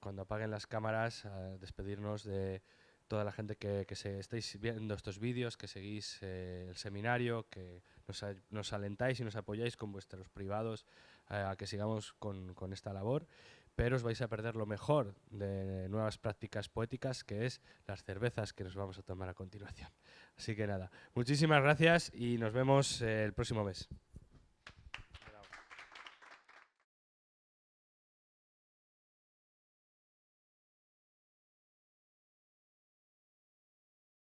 cuando apaguen las cámaras, a despedirnos de toda la gente que estáis viendo estos vídeos, que seguís el seminario, que nos alentáis y nos apoyáis con vuestros privados a que sigamos con esta labor. pero os vais a perder lo mejor de Nuevas Prácticas Poéticas, que es las cervezas que nos vamos a tomar a continuación. Así que nada, muchísimas gracias y nos vemos el próximo mes.